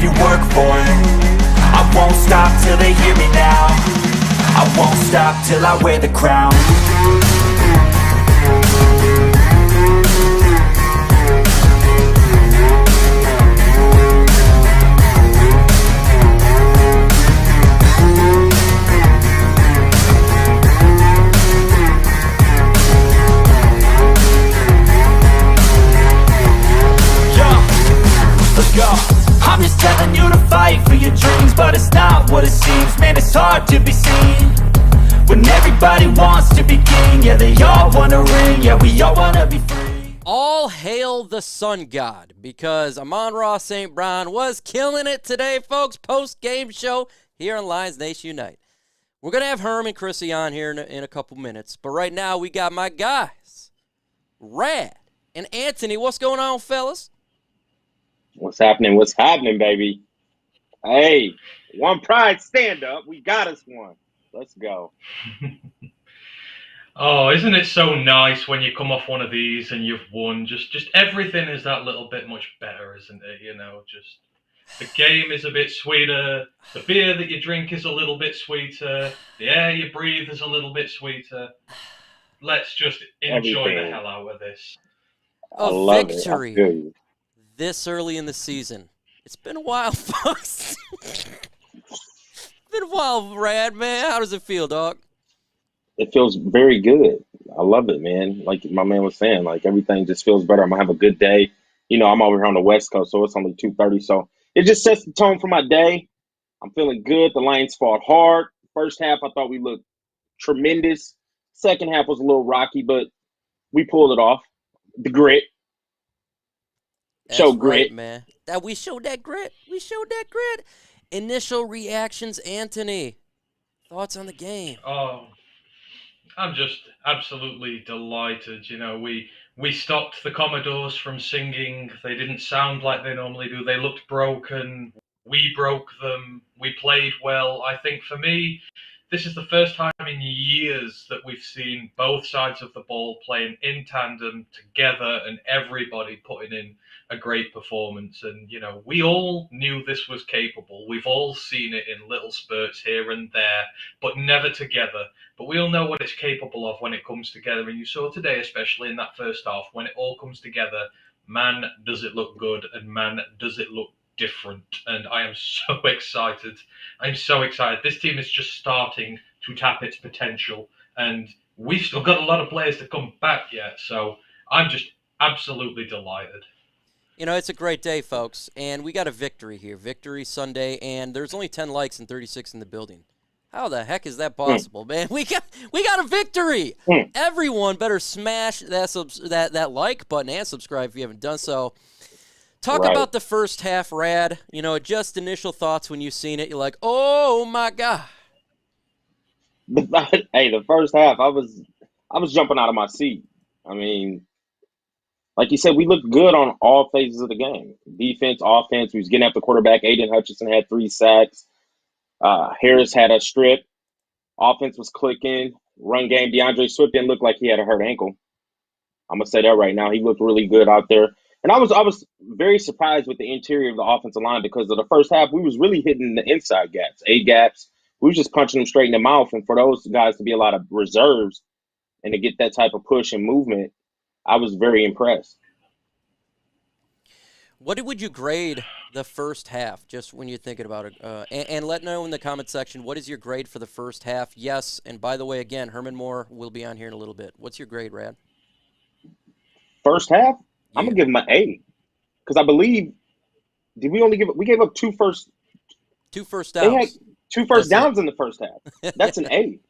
you work for it. I won't stop till they hear me now. I won't stop till I wear the crown. I'm just telling you to fight for your dreams, but it's not what it seems. Man, it's hard to be seen when everybody wants to be king. Yeah, they all want a ring. Yeah, we all want to be free. All hail the sun god, because Amon-Ra St. Brown was killing it today, folks. Post-game show here on Lions Nation Unite. We're going to have Herm and Chrissy on here in a couple minutes, but right now we got my guys, Rad and Anthony. What's going on, fellas? What's happening? What's happening, baby? Hey, one pride stand up. We got us one. Let's go. Oh, isn't it so nice when you come off one of these and you've won? Just everything is that little bit much better, isn't it? You know, just the game is a bit sweeter. The beer that you drink is a little bit sweeter. The air you breathe is a little bit sweeter. Let's just enjoy the hell out of this. A victory. This early in the season. It's been a while, folks. It's been a while, Rad, man. How does it feel, dog? It feels very good. I love it, man. Like my man was saying, like everything just feels better. I'm going to have a good day. You know, I'm over here on the West Coast, so it's only 2:30. So it just sets the tone for my day. I'm feeling good. The Lions fought hard. First half, I thought we looked tremendous. Second half was a little rocky, but we pulled it off. The grit. That's right, man. We showed that grit. Initial reactions, Anthony. Thoughts on the game? Oh, I'm just absolutely delighted. You know, we stopped the Commodores from singing. They didn't sound like they normally do. They looked broken. We broke them. We played well. I think for me, this is the first time in years that we've seen both sides of the ball playing in tandem together and everybody putting in a great performance. And, you know, we all knew this was capable. We've all seen it in little spurts here and there, but never together. But we all know what it's capable of when it comes together. And you saw today, especially in that first half, when it all comes together, man, does it look good, and man, does it look different. And I am so excited. I'm so excited. This team is just starting to tap its potential, and we've still got a lot of players to come back yet. So I'm just absolutely delighted. You know, it's a great day, folks, and we got a victory here. Victory Sunday, and there's only 10 likes and 36 in the building. How the heck is that possible, man? We got a victory. Everyone better smash that like button and subscribe if you haven't done so. Talk about the first half, Rad. You know, just initial thoughts when you seen it. You're like, oh my god. Hey, the first half, I was jumping out of my seat. I mean, like you said, we looked good on all phases of the game. Defense, offense, we was getting after the quarterback. Aiden Hutchinson had 3 sacks. Harris had a strip. Offense was clicking. Run game, DeAndre Swift didn't look like he had a hurt ankle. I'm going to say that right now. He looked really good out there. And I was very surprised with the interior of the offensive line because of the first half, we was really hitting the inside gaps, A gaps. We was just punching them straight in the mouth. And for those guys to be a lot of reserves and to get that type of push and movement, I was very impressed. What would you grade the first half, just when you're thinking about it? And let know in the comment section, what is your grade for the first half? Yes, and by the way, again, Herman Moore will be on here in a little bit. What's your grade, Rad? First half? Yeah. I'm going to give him an A. Because I believe, we gave up two first downs. They had 2 first downs in the first half. That's an A.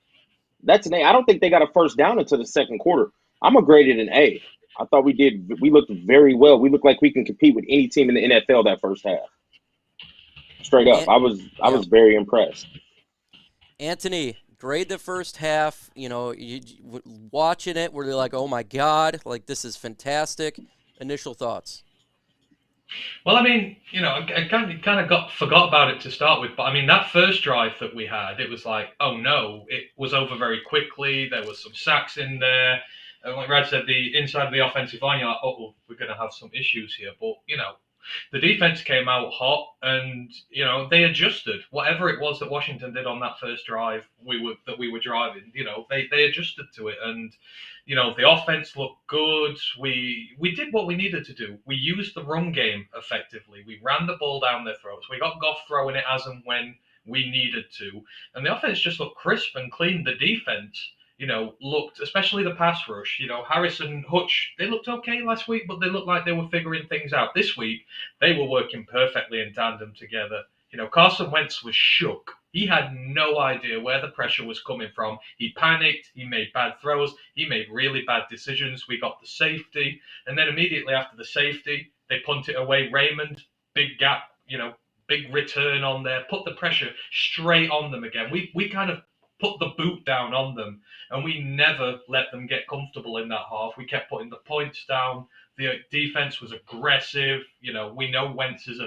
That's an A. I don't think they got a first down until the second quarter. I'm going to grade it an A. I thought we looked very well. We looked like we can compete with any team in the NFL that first half. Straight up. I was very impressed. Anthony, grade the first half. You know, watching it, where you're like, oh my God, like this is fantastic. Initial thoughts. Well, I mean, you know, I kind of forgot about it to start with, but I mean, that first drive that we had, it was like, oh no, it was over very quickly. There was some sacks in there. And like Brad said, the inside of the offensive line, you're like, oh, we're going to have some issues here. But, you know, the defense came out hot, and they adjusted. Whatever it was that Washington did on that first drive, we were driving. They adjusted to it, and the offense looked good. We did what we needed to do. We used the run game effectively. We ran the ball down their throats. We got Goff throwing it as and when we needed to, and the offense just looked crisp and clean. The defense, looked, especially the pass rush. Harrison, Hutch, they looked okay last week, but they looked like they were figuring things out. This week, they were working perfectly in tandem together. Carson Wentz was shook. He had no idea where the pressure was coming from. He panicked. He made bad throws. He made really bad decisions. We got the safety, and then immediately after the safety, they punt it away. Raymond, big gap, big return on there, put the pressure straight on them again. We kind of put the boot down on them, and we never let them get comfortable in that half. We kept putting the points down. The defense was aggressive. We know Wentz is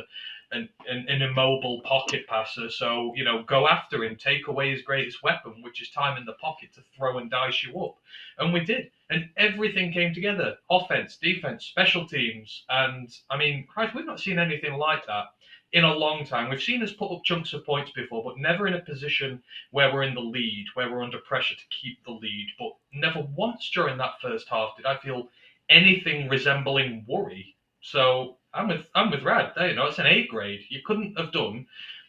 an immobile pocket passer, so go after him, take away his greatest weapon, which is time in the pocket to throw and dice you up. And we did, and everything came together: offense, defense, special teams. And I mean, Christ, we've not seen anything like that in a long time. We've seen us put up chunks of points before, but never in a position where we're in the lead, where we're under pressure to keep the lead. But never once during that first half did I feel anything resembling worry. So I'm with Rad. It's an A grade. You couldn't have done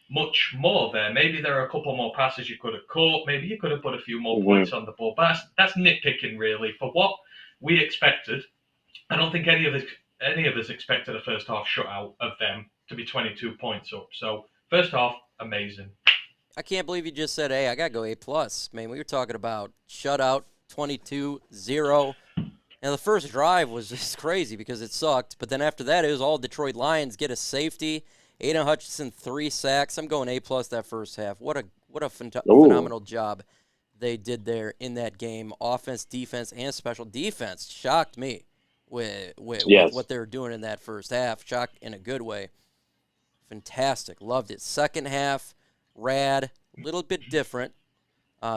much more there. Maybe there are a couple more passes you could have caught. Maybe you could have put a few more points on the board. But that's nitpicking, really. For what we expected, I don't think any of us expected a first half shutout of them to be 22 points up. So first half, amazing. I can't believe you just said A. I got to go A+. Man, we were talking about shutout, 22-0. And the first drive was just crazy because it sucked. But then after that, it was all Detroit Lions get a safety. Aiden Hutchinson, 3 sacks. I'm going A+ that first half. What a phenomenal job they did there in that game. Offense, defense, and special defense shocked me with what they were doing in that first half. Shocked in a good way. Fantastic. Loved it. Second half, rad. A little bit different.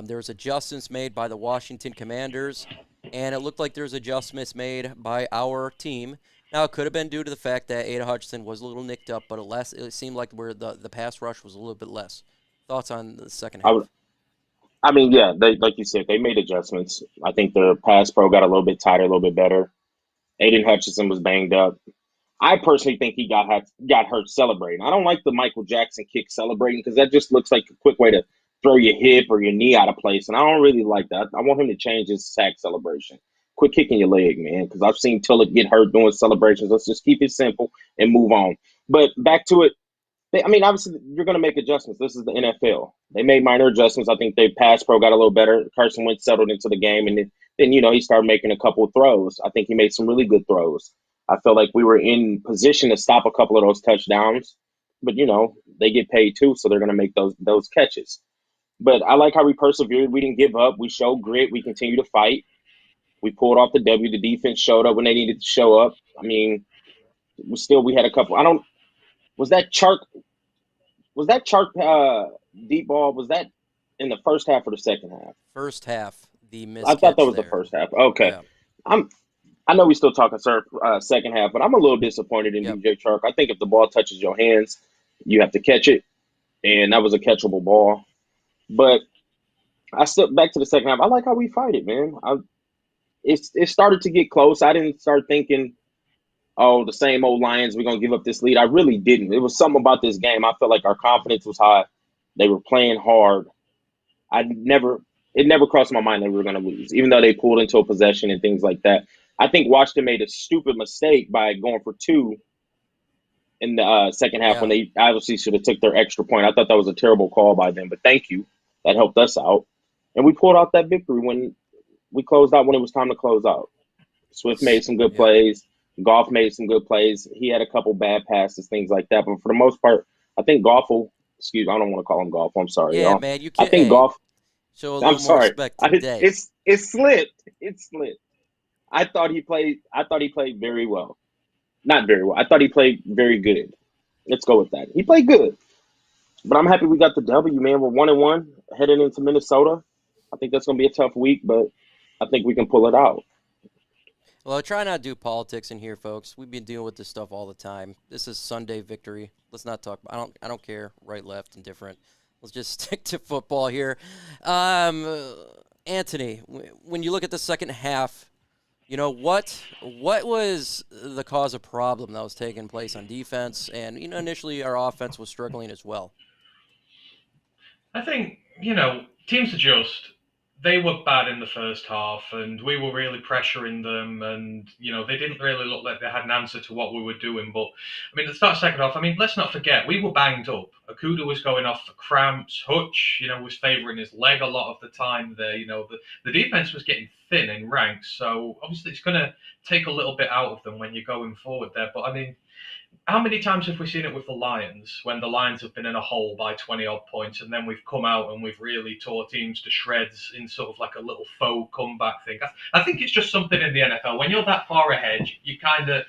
There was adjustments made by the Washington Commanders, and it looked like there was adjustments made by our team. Now, it could have been due to the fact that Aiden Hutchinson was a little nicked up, but it seemed like where the pass rush was a little bit less. Thoughts on the second half? Like you said, they made adjustments. I think their pass pro got a little bit tighter, a little bit better. Aiden Hutchinson was banged up. I personally think he got hurt celebrating. I don't like the Michael Jackson kick celebrating because that just looks like a quick way to throw your hip or your knee out of place, and I don't really like that. I want him to change his sack celebration. Quit kicking your leg, man, because I've seen Tillett get hurt doing celebrations. Let's just keep it simple and move on. But back to it. Obviously, you're going to make adjustments. This is the NFL. They made minor adjustments. I think their pass pro got a little better. Carson Wentz settled into the game, and then he started making a couple of throws. I think he made some really good throws. I felt like we were in position to stop a couple of those touchdowns, but they get paid too, so they're going to make those catches. But I like how we persevered. We didn't give up. We showed grit. We continue to fight. We pulled off the W. The defense showed up when they needed to show up. I mean, we had a couple. Was that Chark deep ball? Was that in the first half or the second half? First half. The missed I thought that was there. the first half. Okay. Yeah. I know we still talking second half, but I'm a little disappointed in DJ Chark. I think if the ball touches your hands, you have to catch it, and that was a catchable ball. But I stepped back to the second half. I like how we fight it, man. It started to get close. I didn't start thinking, oh, the same old Lions, we're going to give up this lead. I really didn't. It was something about this game. I felt like our confidence was high. They were playing hard. It never crossed my mind that we were going to lose, even though they pulled into a possession and things like that. I think Washington made a stupid mistake by going for 2 in the second half when they obviously should have took their extra point. I thought that was a terrible call by them, but thank you. That helped us out. And we pulled out that victory when we closed out when it was time to close out. Swift made some good plays. Goff made some good plays. He had a couple bad passes, things like that. But for the most part, I think Goff I don't want to call him Goff. I'm sorry, y'all. Man, you can't. I think Goff. Show a little more respect today. It slipped. It slipped. I thought he played very well. Not very well. I thought he played very good. Let's go with that. He played good. But I'm happy we got the W, man. We're 1-1 heading into Minnesota. I think that's going to be a tough week, but I think we can pull it out. Well, I try not to do politics in here, folks. We've been dealing with this stuff all the time. This is Sunday victory. Let's not talk. I don't care. Right, left, indifferent. Let's just stick to football here. Anthony, when you look at the second half, you know what was the cause of problem that was taking place on defense, and initially our offense was struggling as well. I think, teams adjust. They were bad in the first half, and we were really pressuring them, and, they didn't really look like they had an answer to what we were doing. But, at the start of the second half, let's not forget, we were banged up. Okudah was going off for cramps. Hutch, was favouring his leg a lot of the time there. The defence was getting thin in ranks, so obviously it's going to take a little bit out of them when you're going forward there. But, how many times have we seen it with the Lions when the Lions have been in a hole by 20 odd points and then we've come out and we've really tore teams to shreds in sort of like a little faux comeback thing? I think it's just something in the NFL. When you're that far ahead, you kind of,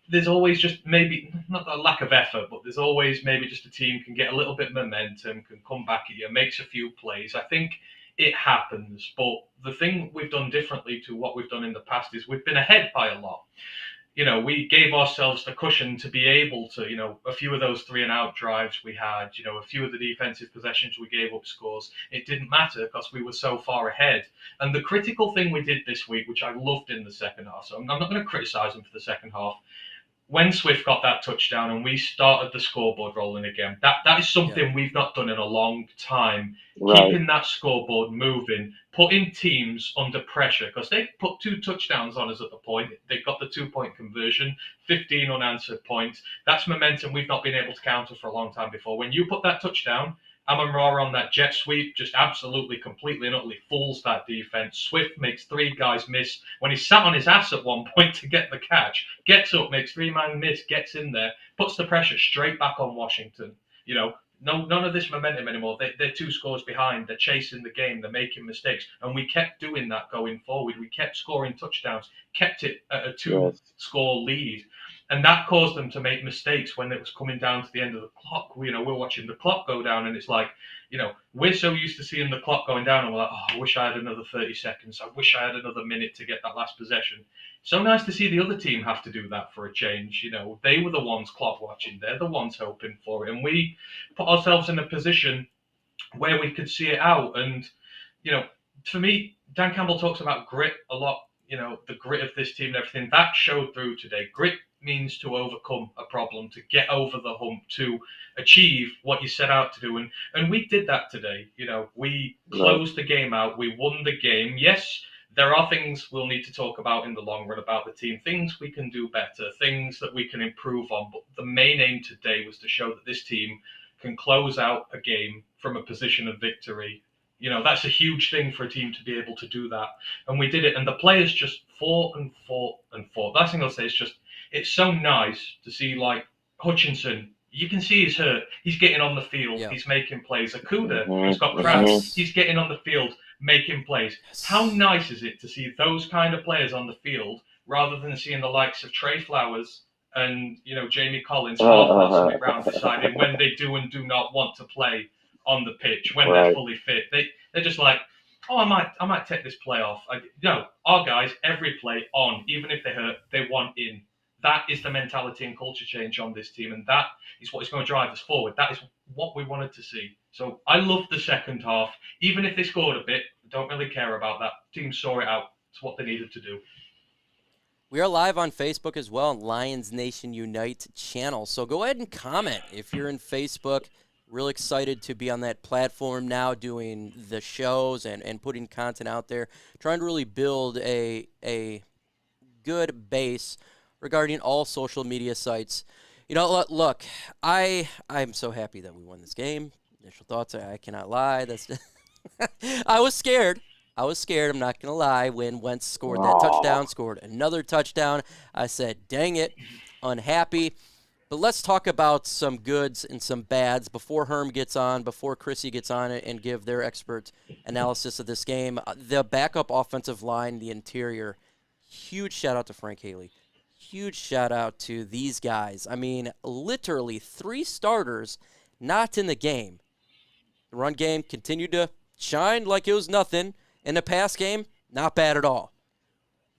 there's always just maybe, not a lack of effort, but there's always maybe just a team can get a little bit of momentum, can come back at you, makes a few plays. I think it happens. But the thing we've done differently to what we've done in the past is we've been ahead by a lot. We gave ourselves the cushion to be able to, a few of those 3-and-out drives we had, a few of the defensive possessions we gave up scores. It didn't matter because we were so far ahead. And the critical thing we did this week, which I loved in the second half, so I'm not going to criticize them for the second half. When Swift got that touchdown and we started the scoreboard rolling again, that is something we've not done in a long time. Right. Keeping that scoreboard moving, putting teams under pressure, because they put 2 touchdowns on us at the point. They got the 2-point conversion, 15 unanswered points. That's momentum we've not been able to counter for a long time before. When you put that touchdown, Herman Moore on that jet sweep just absolutely, completely and utterly fools that defense. Swift makes 3 guys miss when he sat on his ass at one point to get the catch. Gets up, makes 3-man miss, gets in there, puts the pressure straight back on Washington. None of this momentum anymore. They're 2 scores behind. They're chasing the game. They're making mistakes. And we kept doing that going forward. We kept scoring touchdowns, kept it at a 2-score lead. And that caused them to make mistakes when it was coming down to the end of the clock. We're watching the clock go down, and it's like, we're so used to seeing the clock going down, and we're like, oh, I wish I had another 30 seconds. I wish I had another minute to get that last possession. So nice to see the other team have to do that for a change. They were the ones clock watching. They're the ones hoping for it. And we put ourselves in a position where we could see it out. And, for me, Dan Campbell talks about grit a lot, the grit of this team and everything. That showed through today. Grit means to overcome a problem, to get over the hump, to achieve what you set out to do. And we did that today. We closed the game out. We won the game. Yes, there are things we'll need to talk about in the long run about the team, things we can do better, things that we can improve on. But the main aim today was to show that this team can close out a game from a position of victory. That's a huge thing for a team to be able to do that. And we did it. And the players just fought and fought and fought. Last thing I'll say is just, it's so nice to see, like, Hutchinson. You can see he's hurt. He's getting on the field. Yeah. He's making plays. Okudah, he's got cramps. He's getting on the field, making plays. How nice is it to see those kind of players on the field rather than seeing the likes of Trey Flowers and, Jamie Collins last week round deciding when they do and do not want to play on the pitch, when they're fully fit. They're just like, oh, I might take this play off. No, our guys, every play on, even if they hurt, they want in. That is the mentality and culture change on this team, and that is what is going to drive us forward. That is what we wanted to see. So I loved the second half. Even if they scored a bit, I don't really care about that. Team saw it out. It's what they needed to do. We are live on Facebook as well, Lions Nation Unite channel. So go ahead and comment if you're in Facebook. Real excited to be on that platform now, doing the shows and putting content out there, trying to really build a good base regarding all social media sites. Look, I'm so happy that we won this game. Initial thoughts, I cannot lie. I was scared. I'm not going to lie. When Wentz scored that touchdown, scored another touchdown, I said, dang it, unhappy. But let's talk about some goods and some bads before Herm gets on, before Chrissy gets on and give their expert analysis of this game. The backup offensive line, the interior, huge shout-out to Frank Haley. Huge shout-out to these guys. Literally 3 starters not in the game. The run game continued to shine like it was nothing. In the pass game, not bad at all.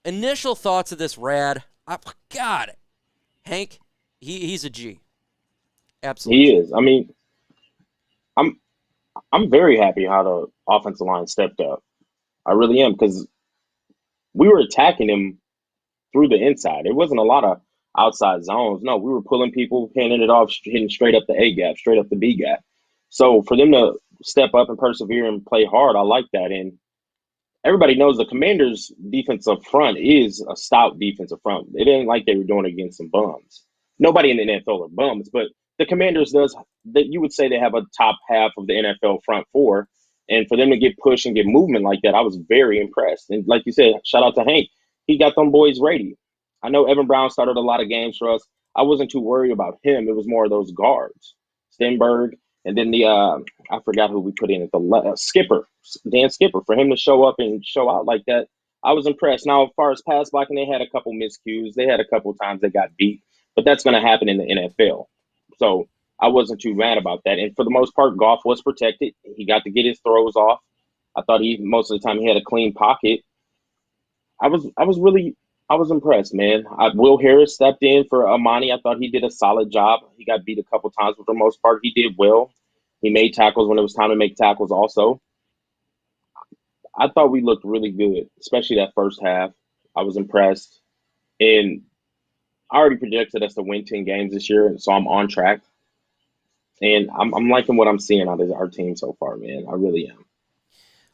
Initial thoughts of this rad. God, Hank, he's a G. Absolutely. He is. I mean, I'm very happy how the offensive line stepped up. I really am, because we were attacking him through the inside. It wasn't a lot of outside zones. No, we were pulling people, handing it off, hitting straight up the A gap, straight up the B gap. So for them to step up and persevere and play hard, I like that. And everybody knows the Commanders' defensive front is a stout defensive front. It ain't like they were doing it against some bums. Nobody in the NFL are bums, but the Commanders does that. You would say they have a top half of the NFL front four, and for them to get push and get movement like that, I was very impressed. And like you said, shout out to Hank. He got them boys ready. I know Evan Brown started a lot of games for us. I wasn't too worried about him. It was more of those guards, Stenberg, and then the I forgot who we put in at the Skipper, Dan Skipper, for him to show up and show out like that. I was impressed. Now, as far as pass blocking, they had a couple miscues. They had a couple times they got beat, but that's going to happen in the NFL. So I wasn't too mad about that. And for the most part, Goff was protected. He got to get his throws off. I thought most of the time he had a clean pocket. I was impressed, man. Will Harris stepped in for Amani. I thought he did a solid job. He got beat a couple times, but for the most part, he did well. He made tackles when it was time to make tackles also. I thought we looked really good, especially that first half. I was impressed. And I already projected us to win 10 games this year, and so I'm on track. And I'm liking what I'm seeing out of our team so far, man. I really am.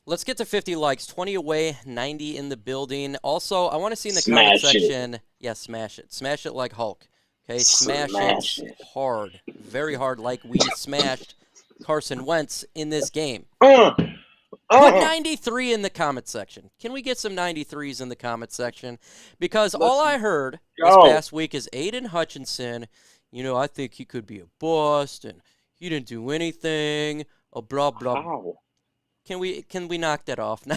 Let's get to 50 likes. 20 away, 90 in the building. Also, I want to see in the comment section. Yeah, smash it. Smash it like Hulk. Okay, smash it hard. Very hard, like we smashed Carson Wentz in this game. Put 93 in the comment section. Can we get some 93s in the comment section? Because all I heard this past week is Aiden Hutchinson, I think he could be a bust, and he didn't do anything, blah, blah. Wow. Can we knock that off now?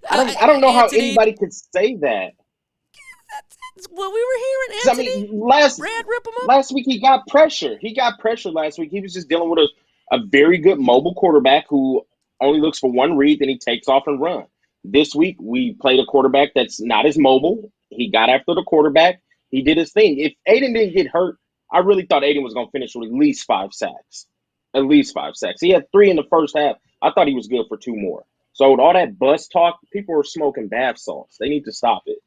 I don't know how anybody could say that. That's what we were hearing, Anthony. I mean, rip him up. last week he got pressure. He got pressure last week. He was just dealing with a very good mobile quarterback who only looks for one read, then he takes off and runs. This week we played a quarterback that's not as mobile. He got after the quarterback. He did his thing. If Aidan didn't get hurt, I really thought Aidan was going to finish with at least 5 sacks. At least 5 sacks. He had 3 in the first half. I thought he was good for 2 more. So with all that bus talk, people were smoking bath salts. They need to stop it.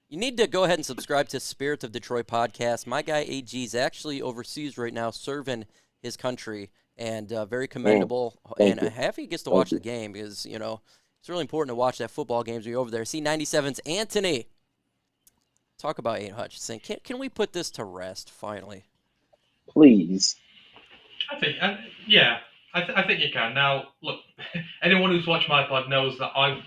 You need to go ahead and subscribe to Spirit of Detroit podcast. My guy AG is actually overseas right now serving his country, and very commendable. And happy he gets to watch the game because, it's really important to watch that football games when you're over there. C97's Anthony. Talk about Aiden Hutchinson. Can we put this to rest finally? Please. I think you can. Now, look, anyone who's watched my pod knows that I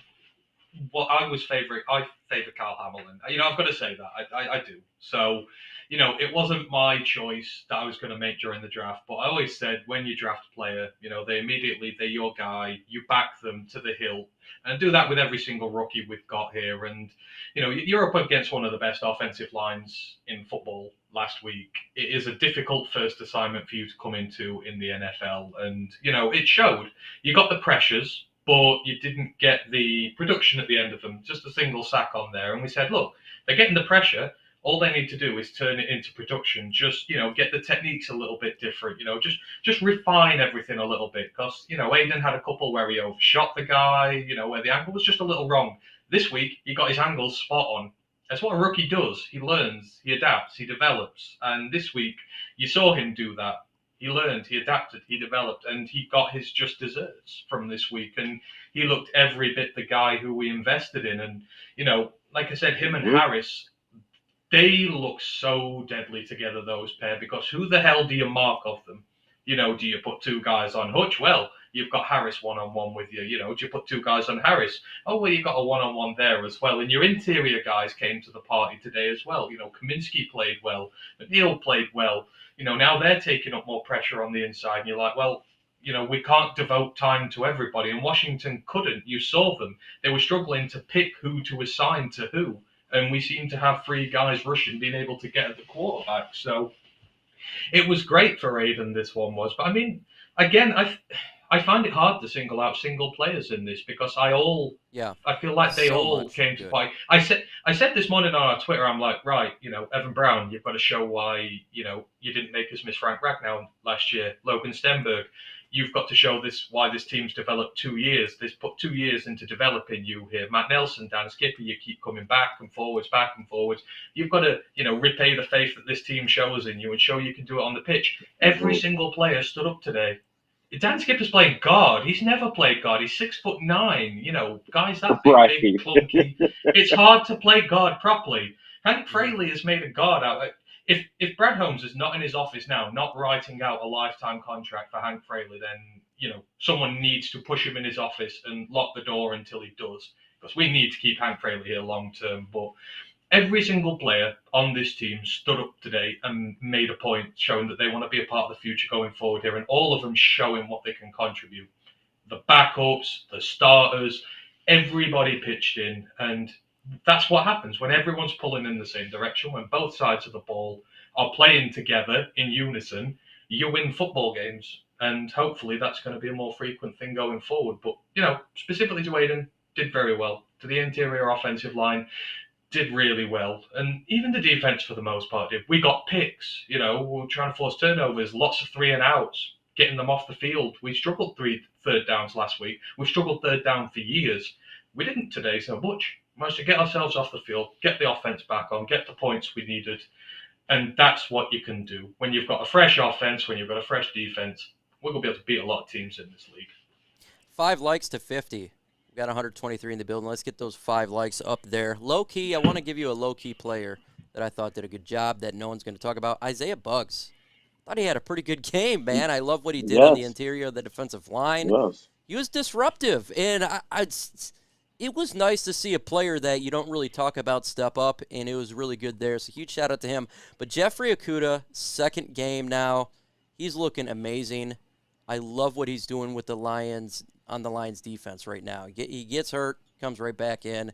favor Kyle Hamilton. I've got to say that. I do. So, it wasn't my choice that I was going to make during the draft, but I always said when you draft a player, they're your guy, you back them to the hilt, and do that with every single rookie we've got here. And, you're up against one of the best offensive lines in football last week. It is a difficult first assignment for you to come into in the NFL. And, it showed. You got the pressures, but you didn't get the production at the end of them, just a single sack on there. And we said, look, they're getting the pressure. All they need to do is turn it into production. Just, get the techniques a little bit different, just refine everything a little bit. Because, Aidan had a couple where he overshot the guy, where the angle was just a little wrong. This week, he got his angles spot on. That's what a rookie does. He learns, he adapts, he develops. And this week, you saw him do that. He learned, he adapted, he developed, and he got his just desserts from this week. And he looked every bit the guy who we invested in. And, like I said, him and Harris, they look so deadly together, those pair, because who the hell do you mark of them? Do you put 2 guys on Hutch? Well, you've got Harris one-on-one with you. Do you put 2 guys on Harris? Oh, well, you got a one-on-one there as well. And your interior guys came to the party today as well. Kaminsky played well. McNeil played well. Now they're taking up more pressure on the inside. And you're like, well, we can't devote time to everybody. And Washington couldn't. You saw them. They were struggling to pick who to assign to who. And we seem to have 3 guys rushing, being able to get at the quarterback. So it was great for Aidan, this one was. But, I mean, again, I I find it hard to single out single players in this because I feel like they So all much came to good. play. I said this morning on our Twitter, I'm like, right, Evan Brown, you've got to show why, you didn't make us miss Frank Ragnow last year. Logan Stenberg, you've got to show why this team's developed 2 years. They've put 2 years into developing you here. Matt Nelson, Dan Skipper, you keep coming back and forwards. You've got to, repay the faith that this team shows in you and show you can do it on the pitch. Every single player stood up today. Dan Skipper's playing guard. He's never played guard. He's 6'9". Guys that big, clunky. It's hard to play guard properly. Hank Fraley has made a guard out. If Brad Holmes is not in his office now, not writing out a lifetime contract for Hank Fraley, then someone needs to push him in his office and lock the door until he does, because we need to keep Hank Fraley here long term. But every single player on this team stood up today and made a point showing that they want to be a part of the future going forward here, and all of them showing what they can contribute. The backups, the starters, everybody pitched in, and that's what happens when everyone's pulling in the same direction, when both sides of the ball are playing together in unison, you win football games, and hopefully that's going to be a more frequent thing going forward. But, specifically to Aidan, did very well. To the interior offensive line, did really well, and even the defense for the most part did. We got picks, we were trying to force turnovers, lots of 3 and outs, getting them off the field. We struggled third downs last week. We've struggled third down for years. We didn't today so much. Managed to get ourselves off the field, get the offense back on, get the points we needed, and that's what you can do when you've got a fresh offense, when you've got a fresh defense. We're going to be able to beat a lot of teams in this league. 5 likes to 50. We got 123 in the building. Let's get those 5 likes up there. Low-key, I want to give you a low-key player that I thought did a good job that no one's going to talk about. Isaiah Buggs. Thought he had a pretty good game, man. I love what he did on the interior of the defensive line. Yes. He was disruptive, and it was nice to see a player that you don't really talk about step up, and it was really good there. So huge shout-out to him. But Jeffrey Okudah, second game now. He's looking amazing. I love what he's doing with the Lions on the Lions defense right now. He gets hurt, comes right back in.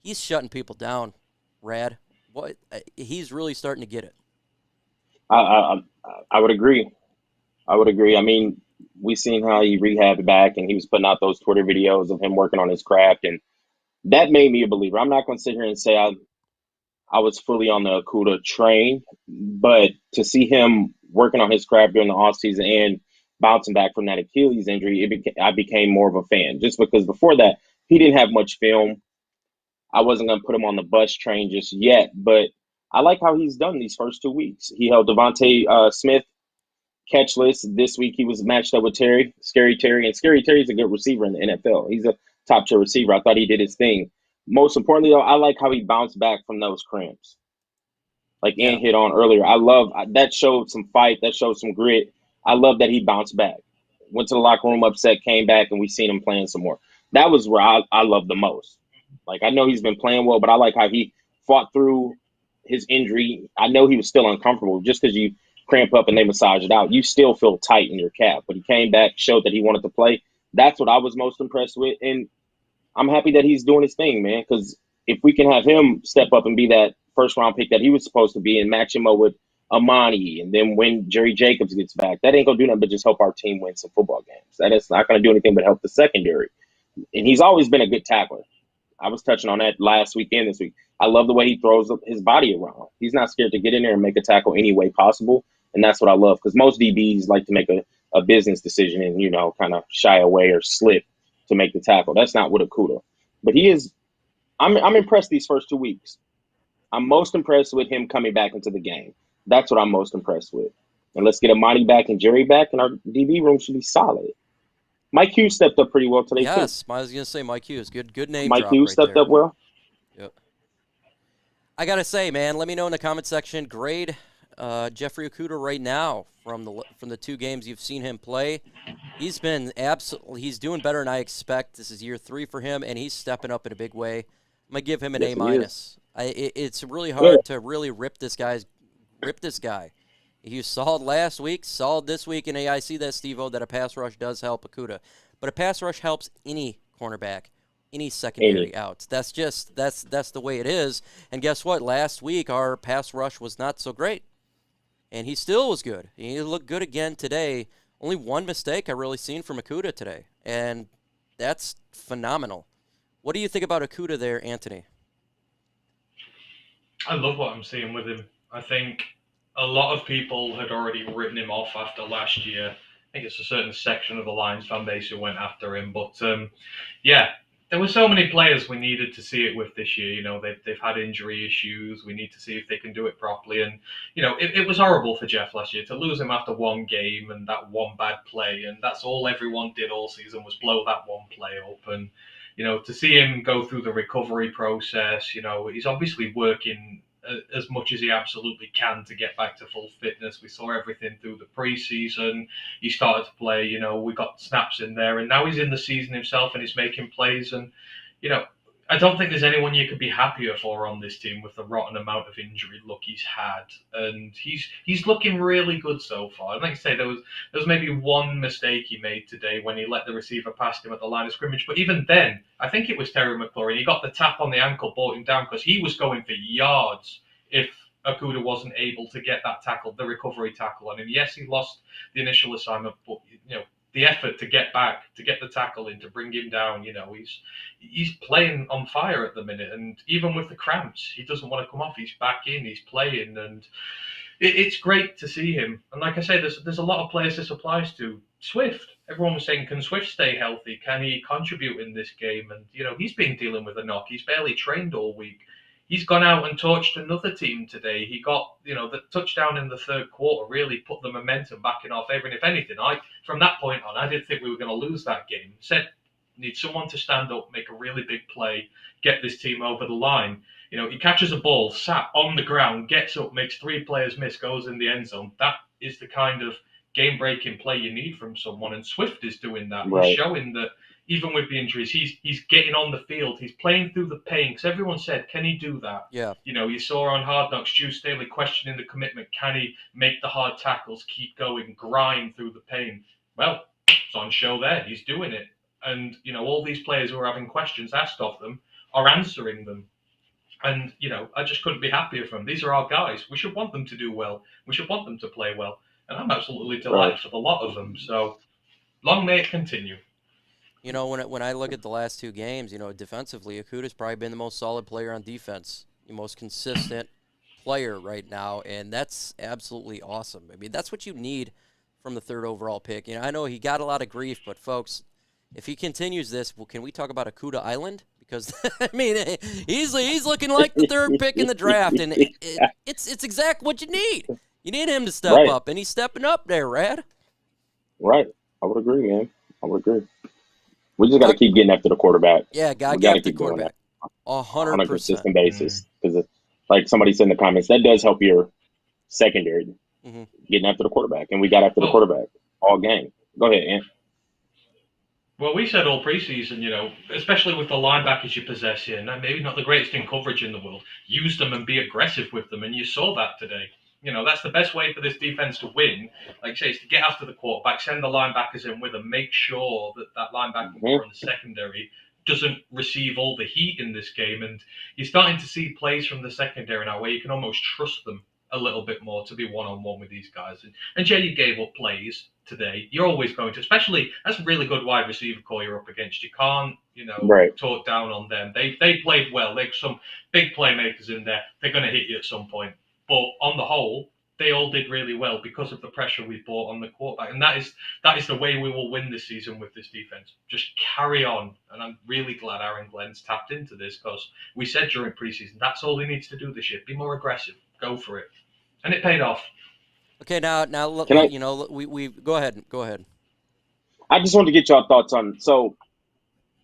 He's shutting people down, Rad. He's really starting to get it. I would agree. I mean, we seen how he rehabbed back, and he was putting out those Twitter videos of him working on his craft, and that made me a believer. I'm not going to sit here and say I was fully on the Okudah train, but to see him working on his craft during the offseason and bouncing back from that Achilles injury, I became more of a fan. Just because before that, he didn't have much film. I wasn't going to put him on the bus train just yet, but I like how he's done these first 2 weeks. He held Devontae Smith catchless. This week he was matched up with Scary Terry, and Scary Terry's a good receiver in the NFL. He's a top-tier receiver. I thought he did his thing. Most importantly, though, I like how he bounced back from those cramps. Like Ann hit on earlier. I love that. Showed some fight. That showed some grit. I love that he bounced back. Went to the locker room upset, came back, and we seen him playing some more. That was where I love the most. Like, I know he's been playing well, but I like how he fought through his injury. I know he was still uncomfortable. Just because you cramp up and they massage it out, you still feel tight in your calf. But he came back, showed that he wanted to play. That's what I was most impressed with. And I'm happy that he's doing his thing, man, because if we can have him step up and be that first-round pick that he was supposed to be and match him up with Amani, and then when Jerry Jacobs gets back, that ain't going to do nothing but just help our team win some football games. That is not going to do anything but help the secondary. And he's always been a good tackler. I was touching on that last week and this week. I love the way he throws his body around. He's not scared to get in there and make a tackle any way possible, and that's what I love, because most DBs like to make a business decision and, kind of shy away or slip to make the tackle. That's not what Okudah. But he is – I'm impressed these first 2 weeks. I'm most impressed with him coming back into the game. That's what I'm most impressed with. And let's get Amani back and Jerry back, and our DB room should be solid. Mike Hughes stepped up pretty well today, too. Yes, I was going to say Mike Hughes. Good name Mike drop Hughes right stepped there. up well. Yep. I got to say, man, let me know in the comment section. Grade Jeffrey Okudah right now from the 2 games you've seen him play. He's been he's doing better than I expect. This is year 3 for him, and he's stepping up in a big way. I'm going to give him an A-. It's really hard to really rip this guy. He was solid last week, solid this week, and I see that, Steve-O, that a pass rush does help Okudah. But a pass rush helps any cornerback, any secondary outs. That's the way it is. And guess what? Last week, our pass rush was not so great. And he still was good. He looked good again today. Only one mistake I really seen from Okudah today, and that's phenomenal. What do you think about Okudah there, Anthony? I love what I'm seeing with him. I think a lot of people had already written him off after last year. I think it's a certain section of the Lions fan base who went after him. But yeah, there were so many players we needed to see it with this year. You know, they've had injury issues. We need to see if they can do it properly. And, you know, it was horrible for Jeff last year to lose him after one game and that one bad play. And that's all everyone did all season was blow that one play up. And, you know, to see him go through the recovery process, you know, he's obviously working as much as he absolutely can to get back to full fitness. We saw everything through the preseason. He started to play, you know, we got snaps in there, and now he's in the season himself and he's making plays. And, you know, I don't think there's anyone you could be happier for on this team with the rotten amount of injury luck he's had, and he's looking really good so far. And like I say, there was maybe one mistake he made today when he let the receiver past him at the line of scrimmage, but even then, I think it was Terry McLaurin. He got the tap on the ankle, brought him down because he was going for yards if Okudah wasn't able to get that tackle, the recovery tackle on him. Yes, he lost the initial assignment, but you know, the effort to get back, to get the tackle in, to bring him down, you know, he's playing on fire at the minute. And even with the cramps, he doesn't want to come off. He's back in, he's playing, and it's great to see him. And like I say, there's a lot of players this applies to. Swift, everyone was saying, can Swift stay healthy? Can he contribute in this game? And, you know, he's been dealing with a knock. He's barely trained all week. He's gone out and torched another team today. He got, you know, the touchdown in the third quarter really put the momentum back in our favor. And if anything, from that point on, I didn't think we were going to lose that game. Said, need someone to stand up, make a really big play, get this team over the line. You know, he catches a ball, sat on the ground, gets up, makes three players miss, goes in the end zone. That is the kind of game-breaking play you need from someone, and Swift is doing that. Right. He's showing that even with the injuries, he's getting on the field. He's playing through the pain. Because everyone said, can he do that? Yeah. You know, you saw on Hard Knocks, Stu Staley questioning the commitment. Can he make the hard tackles, keep going, grind through the pain? Well, it's on show there. He's doing it. And, you know, all these players who are having questions asked of them are answering them. And, you know, I just couldn't be happier for them. These are our guys. We should want them to do well. We should want them to play well. And I'm absolutely delighted for the lot of them. So long may it continue. You know, when I look at the last two games, you know, defensively, Okudah's probably been the most solid player on defense, the most consistent player right now, and that's absolutely awesome. I mean, that's what you need from the third overall pick. You know, I know he got a lot of grief, but folks, if he continues this, well, can we talk about Okudah Island? Because I mean, he's looking like the third pick in the draft, and it's exactly what you need. You need him to step up, and he's stepping up there, Rad. Right, I would agree, man. I would agree. We just got to keep getting after the quarterback. Yeah, got to get after the quarterback. 100%. On a consistent basis. Because, like somebody said in the comments, that does help your secondary, getting after the quarterback. And we got after the quarterback all game. Go ahead, Ant. Well, we said all preseason, you know, especially with the linebackers you possess here, and maybe not the greatest in coverage in the world, use them and be aggressive with them. And you saw that today. You know, that's the best way for this defense to win. Like I say, is to get after the quarterback, send the linebackers in with them, make sure that linebacker in the secondary doesn't receive all the heat in this game. And you're starting to see plays from the secondary now where you can almost trust them a little bit more to be one-on-one with these guys. And Jay gave up plays today. You're always going to, especially, that's a really good wide receiver core you're up against. You can't, you know, talk down on them. They played well. There's some big playmakers in there. They're going to hit you at some point. But on the whole, they all did really well because of the pressure we brought on the quarterback. And that is the way we will win this season with this defense. Just carry on. And I'm really glad Aaron Glenn's tapped into this because we said during preseason, that's all he needs to do this year. Be more aggressive. Go for it. And it paid off. Okay, now you know, we go ahead. Go ahead. I just wanted to get y'all thoughts on, so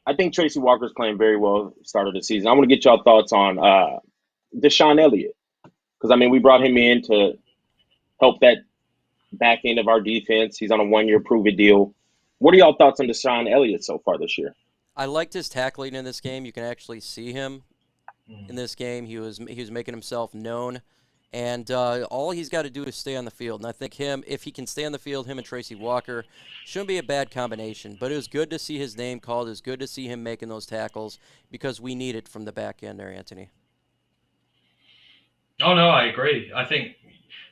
I think Tracy Walker's playing very well start of the season. I want to get y'all thoughts on Deshaun Elliott. Because, I mean, we brought him in to help that back end of our defense. He's on a one-year prove-it deal. What are y'all thoughts on Deshaun Elliott so far this year? I liked his tackling in this game. You can actually see him in this game. He was making himself known. And all he's got to do is stay on the field. And I think if he can stay on the field, him and Tracy Walker, shouldn't be a bad combination. But it was good to see his name called. It was good to see him making those tackles because we need it from the back end there, Anthony. Oh, no, I agree. I think,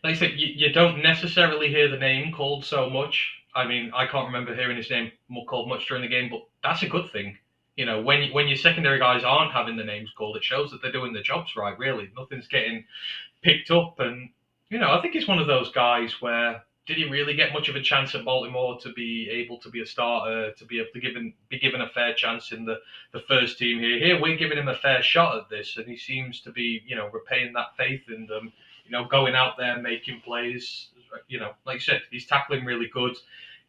like I said, you don't necessarily hear the name called so much I mean, I can't remember hearing his name called much during the game, but that's a good thing. You know, when your secondary guys aren't having the names called, it shows that they're doing their jobs right, really. Nothing's getting picked up. And, you know, I think he's one of those guys where did he really get much of a chance at Baltimore to be able to be a starter, to be able to be given a fair chance in the first team here? Here, we're giving him a fair shot at this, and he seems to be, you know, repaying that faith in them, you know, going out there, making plays. You know, like you said, he's tackling really good.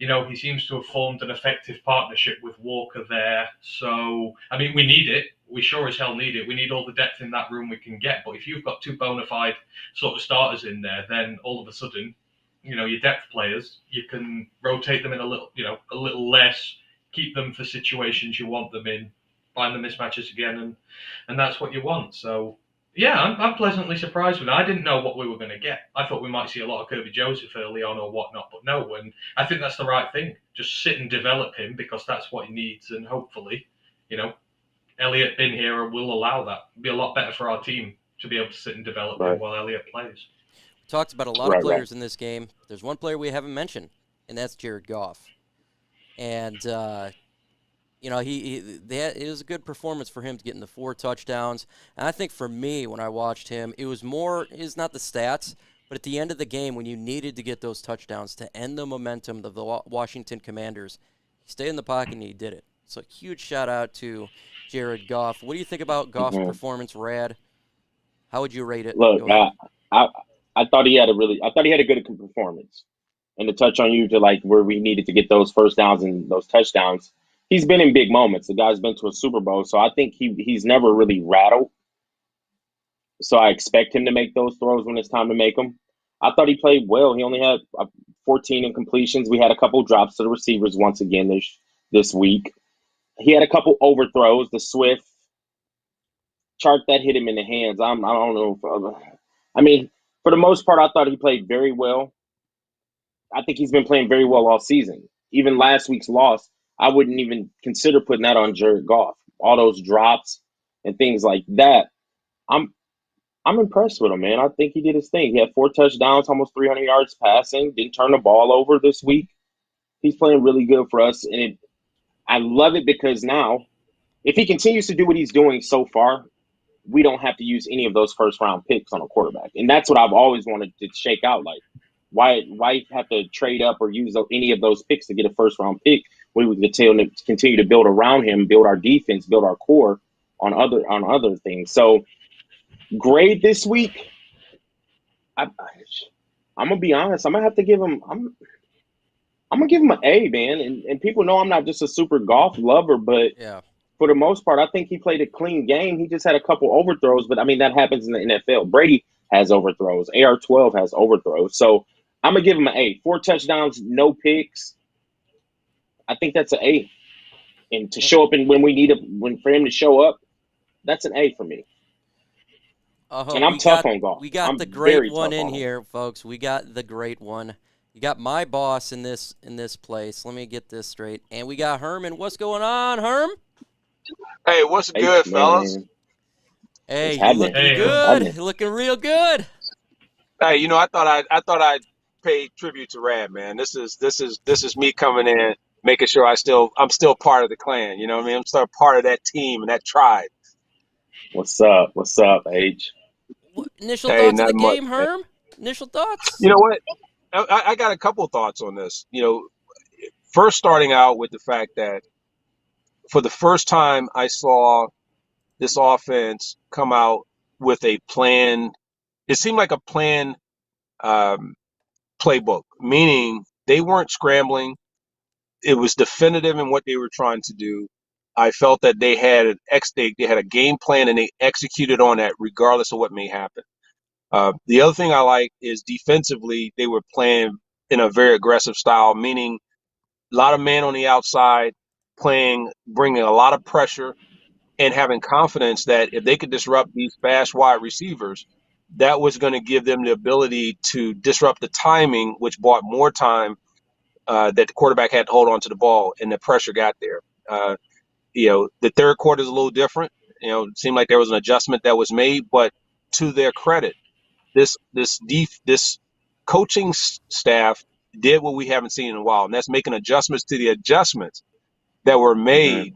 You know, he seems to have formed an effective partnership with Walker there. So, I mean, we need it. We sure as hell need it. We need all the depth in that room we can get. But if you've got two bona fide sort of starters in there, then all of a sudden, you know, your depth players, you can rotate them in a little less, keep them for situations you want them in, find the mismatches again, and that's what you want. So, yeah, I'm pleasantly surprised with it. I didn't know what we were going to get. I thought we might see a lot of Kirby Joseph early on or whatnot, but no. And I think that's the right thing. Just sit and develop him because that's what he needs. And hopefully, you know, Elliott been here will allow that. It'll be a lot better for our team to be able to sit and develop him while Elliott plays. We talked about a lot of players in this game. There's one player we haven't mentioned, and that's Jared Goff. And, you know, it was a good performance for him to get in the 4 touchdowns. And I think for me, when I watched him, it was not the stats, but at the end of the game, when you needed to get those touchdowns to end the momentum of the Washington Commanders, he stayed in the pocket and he did it. So huge shout out to Jared Goff. What do you think about Goff's performance, Rad? How would you rate it? Look, I thought he had a good performance. And to touch on you to like where we needed to get those first downs and those touchdowns, he's been in big moments. The guy's been to a Super Bowl, so I think he's never really rattled. So I expect him to make those throws when it's time to make them. I thought he played well. He only had 14 incompletions. We had a couple drops to the receivers once again this week. He had a couple overthrows. The Swift chart that hit him in the hands. I don't know. I mean, for the most part, I thought he played very well. I think he's been playing very well all season. Even last week's loss, I wouldn't even consider putting that on Jared Goff. All those drops and things like that. I'm impressed with him, man. I think he did his thing. He had 4 touchdowns, almost 300 yards passing. Didn't turn the ball over this week. He's playing really good for us, and I love it because now, if he continues to do what he's doing so far, we don't have to use any of those first-round picks on a quarterback, and that's what I've always wanted to shake out. Like, why have to trade up or use any of those picks to get a first-round pick when we can continue to build around him, build our defense, build our core on other things. So, grade this week, I'm gonna be honest. I'm gonna have to give him. I'm gonna give him an A, man. And people know I'm not just a super Goff lover, but for the most part, I think he played a clean game. He just had a couple overthrows, but I mean that happens in the NFL. Brady has overthrows. AR-12 has overthrows. So I'm gonna give him an A. 4 touchdowns, no picks. I think that's an A. And to show up when we need for him to show up, that's an A for me. And I'm tough on Goff. We got the great one in here, folks. We got the great one. You got my boss in this place. Let me get this straight. And we got Herman. What's going on, Herm? Hey, what's good, fellas? Hey, you looking good. You're looking real good. Hey, you know, I thought I'd pay tribute to Rad, man. This is me coming in, making sure I'm still part of the clan. You know what I mean? I'm still part of that team and that tribe. What's up? What's up, H? Initial thoughts of the game, Herm? Initial thoughts? You know what? I got a couple thoughts on this. You know, first starting out with the fact that for the first time I saw this offense come out with a plan. It seemed like a plan playbook, meaning they weren't scrambling. It was definitive in what they were trying to do. I felt that they had a game plan and they executed on that regardless of what may happen. The other thing I like is defensively, they were playing in a very aggressive style, meaning a lot of man on the outside, bringing a lot of pressure and having confidence that if they could disrupt these fast wide receivers, that was going to give them the ability to disrupt the timing, which bought more time that the quarterback had to hold on to the ball, and the pressure got there. You know, the third quarter is a little different. You know, it seemed like there was an adjustment that was made, but to their credit, this coaching staff did what we haven't seen in a while, and that's making adjustments to the adjustments that were made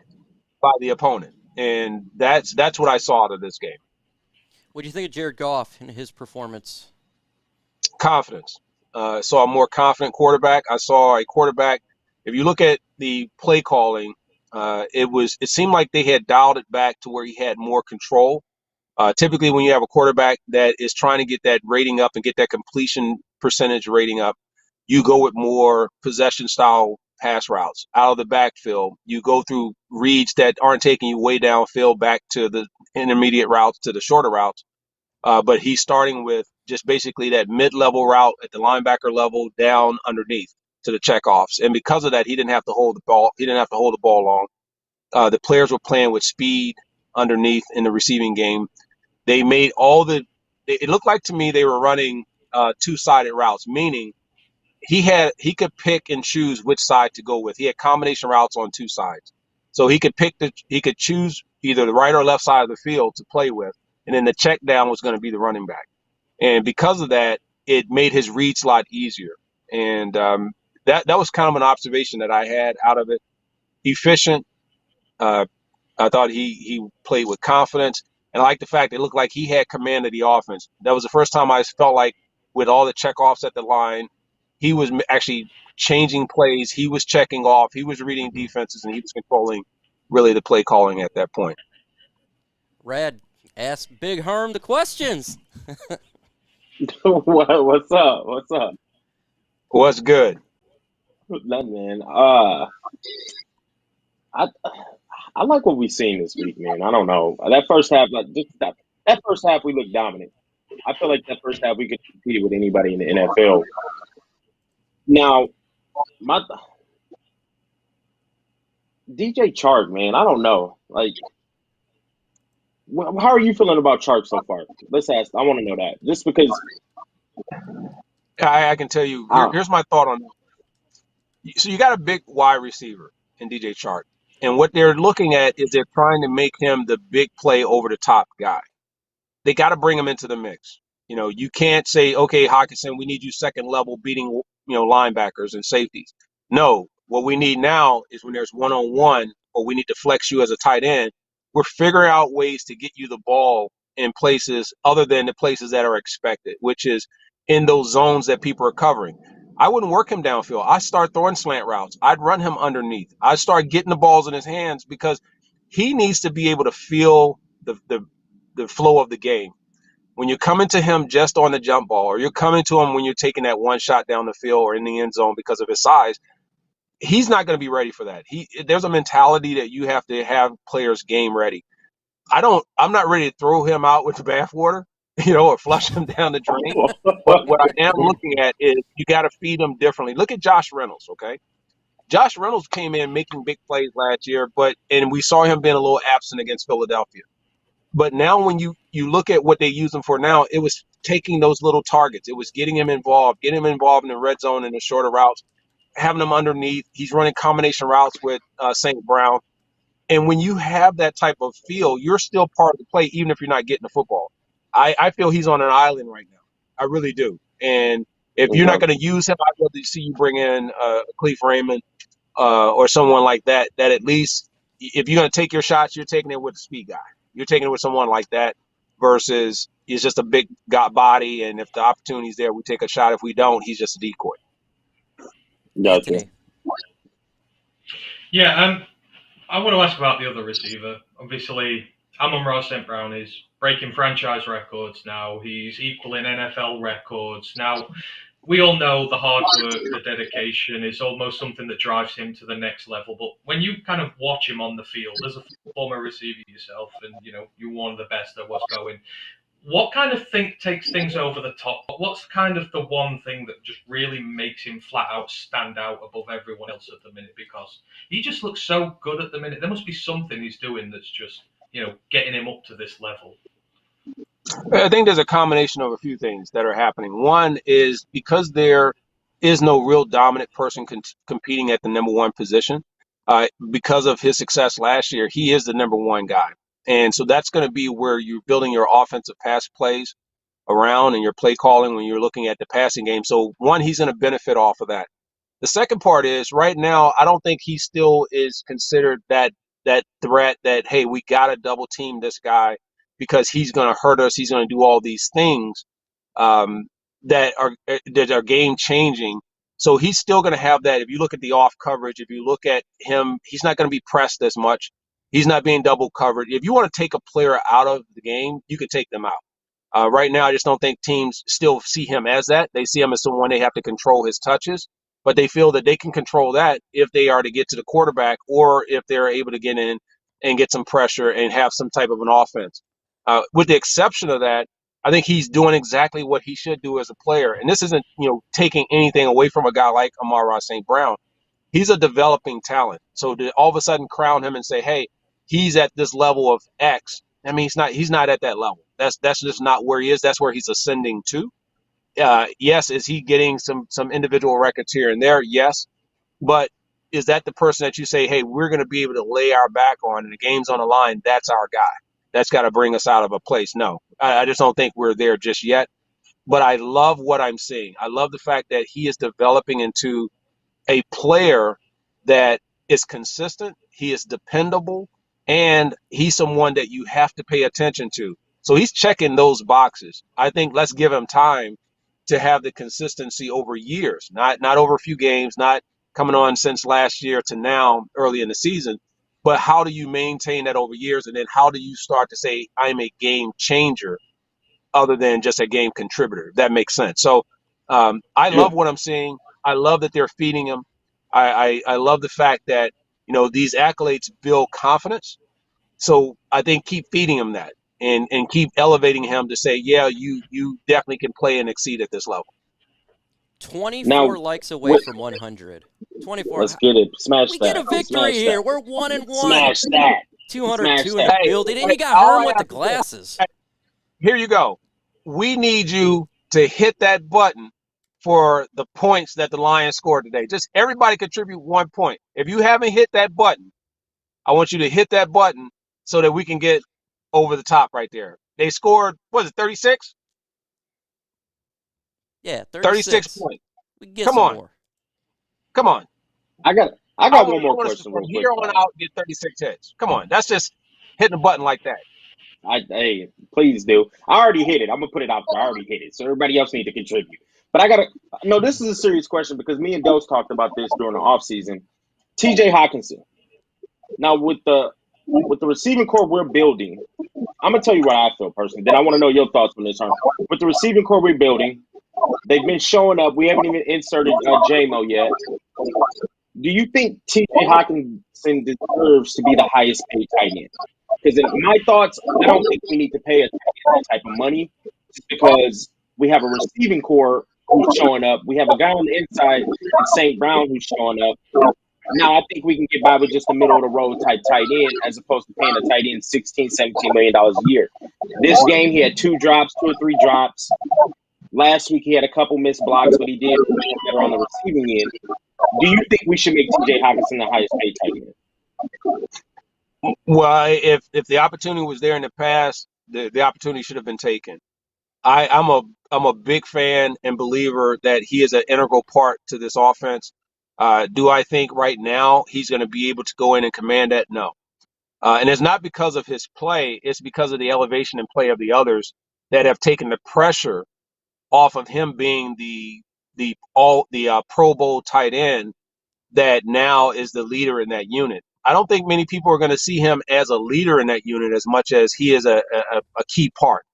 by the opponent. And that's what I saw out of this game. What do you think of Jared Goff and his performance? Confidence. Saw a more confident quarterback. I saw a quarterback. If you look at the play calling, it seemed like they had dialed it back to where he had more control. Typically, when you have a quarterback that is trying to get that rating up and get that completion percentage rating up, you go with more possession style pass routes out of the backfield. You go through reads that aren't taking you way downfield back to the intermediate routes, to the shorter routes. But he's starting with just basically that mid-level route at the linebacker level down underneath to the checkoffs. And because of that, he didn't have to hold the ball. He didn't have to hold the ball long. The players were playing with speed underneath in the receiving game. They made it looked like to me they were running two-sided routes, meaning he could pick and choose which side to go with. He had combination routes on two sides. So he could choose either the right or left side of the field to play with. And then the check down was going to be the running back. And because of that, it made his reads a lot easier. And that was kind of an observation that I had out of it. Efficient. I thought he played with confidence. And I like the fact it looked like he had command of the offense. That was the first time I felt like with all the checkoffs at the line, he was actually changing plays. He was checking off. He was reading defenses, and he was controlling really the play calling at that point. Rad, ask Big Herm the questions. What's up? What's up? What's good? Nothing, man. I like what we've seen this week, man. I don't know. That first half, that first half, we looked dominant. I feel like that first half we could compete with anybody in the NFL. Now, DJ Chark, man, I don't know. Like, how are you feeling about Chark so far? Let's ask. I want to know that. Just because. I can tell you. Here's my thought on that. So you got a big wide receiver in DJ Chark. And what they're looking at is they're trying to make him the big play over the top guy. They got to bring him into the mix. You can't say, okay, Hawkinson, we need you second level beating, linebackers and safeties. No, what we need now is when there's one-on-one or we need to flex you as a tight end, we're figuring out ways to get you the ball in places other than the places that are expected, which is in those zones that people are covering. I wouldn't work him downfield. I start throwing slant routes. I'd run him underneath. I'd start getting the balls in his hands because he needs to be able to feel the flow of the game. When you're coming to him just on the jump ball, or you're coming to him when you're taking that one shot down the field or in the end zone because of his size, he's not going to be ready for that. There's a mentality that you have to have players game ready. I'm not ready to throw him out with the bathwater, or flush him down the drain. But what I am looking at is you got to feed him differently. Look at Josh Reynolds, okay? Josh Reynolds came in making big plays last year, and we saw him being a little absent against Philadelphia. But now when you look at what they use him for now, it was taking those little targets. It was getting him involved in the red zone and the shorter routes, having him underneath. He's running combination routes with St. Brown. And when you have that type of feel, you're still part of the play, even if you're not getting the football. I feel he's on an island right now. I really do. And if you're not going to use him, I'd rather see you bring in Cleve Raymond or someone like that, that at least if you're going to take your shots, you're taking it with a speed guy. You're taking it with someone like that versus he's just a big body, and if the opportunity's there, we take a shot. If we don't, he's just a decoy. Gotcha. Yeah, I want to ask about the other receiver. Obviously, Amon-Ra St. Brown is breaking franchise records now. He's equaling NFL records. Now, we all know the hard work, the dedication is almost something that drives him to the next level. But when you kind of watch him on the field, as a former receiver yourself, and you're one of the best that was going, what kind of takes things over the top? What's kind of the one thing that just really makes him flat out stand out above everyone else at the minute? Because he just looks so good at the minute. There must be something he's doing that's just, getting him up to this level. I think there's a combination of a few things that are happening. One is because there is no real dominant person competing at the number one position. Because of his success last year, he is the number one guy. And so that's going to be where you're building your offensive pass plays around and your play calling when you're looking at the passing game. So one, he's going to benefit off of that. The second part is right now, I don't think he still is considered that threat that, hey, we got to double team this guy because he's going to hurt us. He's going to do all these things that are game changing. So he's still going to have that. If you look at the off coverage, if you look at him, he's not going to be pressed as much. He's not being double covered. If you want to take a player out of the game, you can take them out. Right now, I just don't think teams still see him as that. They see him as someone they have to control his touches, but they feel that they can control that if they are to get to the quarterback or if they're able to get in and get some pressure and have some type of an offense. With the exception of that, I think he's doing exactly what he should do as a player. And this isn't, taking anything away from a guy like Amon-Ra St. Brown. He's a developing talent. So to all of a sudden crown him and say, hey, he's at this level of X. I mean, he's not at that level. That's just not where he is. That's where he's ascending to. Yes, is he getting some individual records here and there? Yes. But is that the person that you say, hey, we're going to be able to lay our back on and the game's on the line? That's our guy. That's got to bring us out of a place. No, I just don't think we're there just yet. But I love what I'm seeing. I love the fact that he is developing into a player that is consistent, he is dependable, and he's someone that you have to pay attention to. So he's checking those boxes. I think let's give him time to have the consistency over years, not over a few games, not coming on since last year to now early in the season, but how do you maintain that over years? And then how do you start to say, I'm a game changer other than just a game contributor? If that makes sense. So I love what I'm seeing. I love that they're feeding him. I love the fact that, these accolades build confidence. So I think keep feeding him that and keep elevating him to say, yeah, you definitely can play and exceed at this level. 24 likes away from 100. 24. Let's get it. Smash we that. get a victory here. We're 1-1. Smash that. 202 Smash in that. the building. And you got Herman with the glasses. Here you go. We need you to hit that button for the points that the Lions scored today. Just everybody contribute 1 point. If you haven't hit that button, I want you to hit that button so that we can get over the top right there. They scored, 36? Yeah, 36 points. We can get Come some on. more. Come on. I got one more question. From here on out, get 36 hits. Come on. That's just hitting a button like that. Hey, please do. I already hit it. I'm gonna put it out there. I already hit it. So everybody else need to contribute. But this is a serious question because me and Dose talked about this during the offseason. TJ Hawkinson. Now with the receiving core we're building, I'm gonna tell you what I feel personally. Then I want to know your thoughts on this. With the receiving core we're building, they've been showing up. We haven't even inserted JMO yet. Do you think TJ Hawkinson deserves to be the highest paid tight end? Because in my thoughts, I don't think we need to pay a that type of money just because we have a receiving core who's showing up. We have a guy on the inside, St. Brown, who's showing up. Now, I think we can get by with just a middle-of-the-road type tight end as opposed to paying a tight end $16, $17 million a year. This game, he had 2 or 3 drops. Last week, he had a couple missed blocks, but he did better on the receiving end. Do you think we should make TJ Hawkinson the highest paid tight end? Well, if the opportunity was there in the past, the opportunity should have been taken. I'm a big fan and believer that he is an integral part to this offense. Do I think right now he's going to be able to go in and command that? No. And it's not because of his play. It's because of the elevation and play of the others that have taken the pressure off of him being the Pro Bowl tight end that now is the leader in that unit. I don't think many people are going to see him as a leader in that unit as much as he is a key part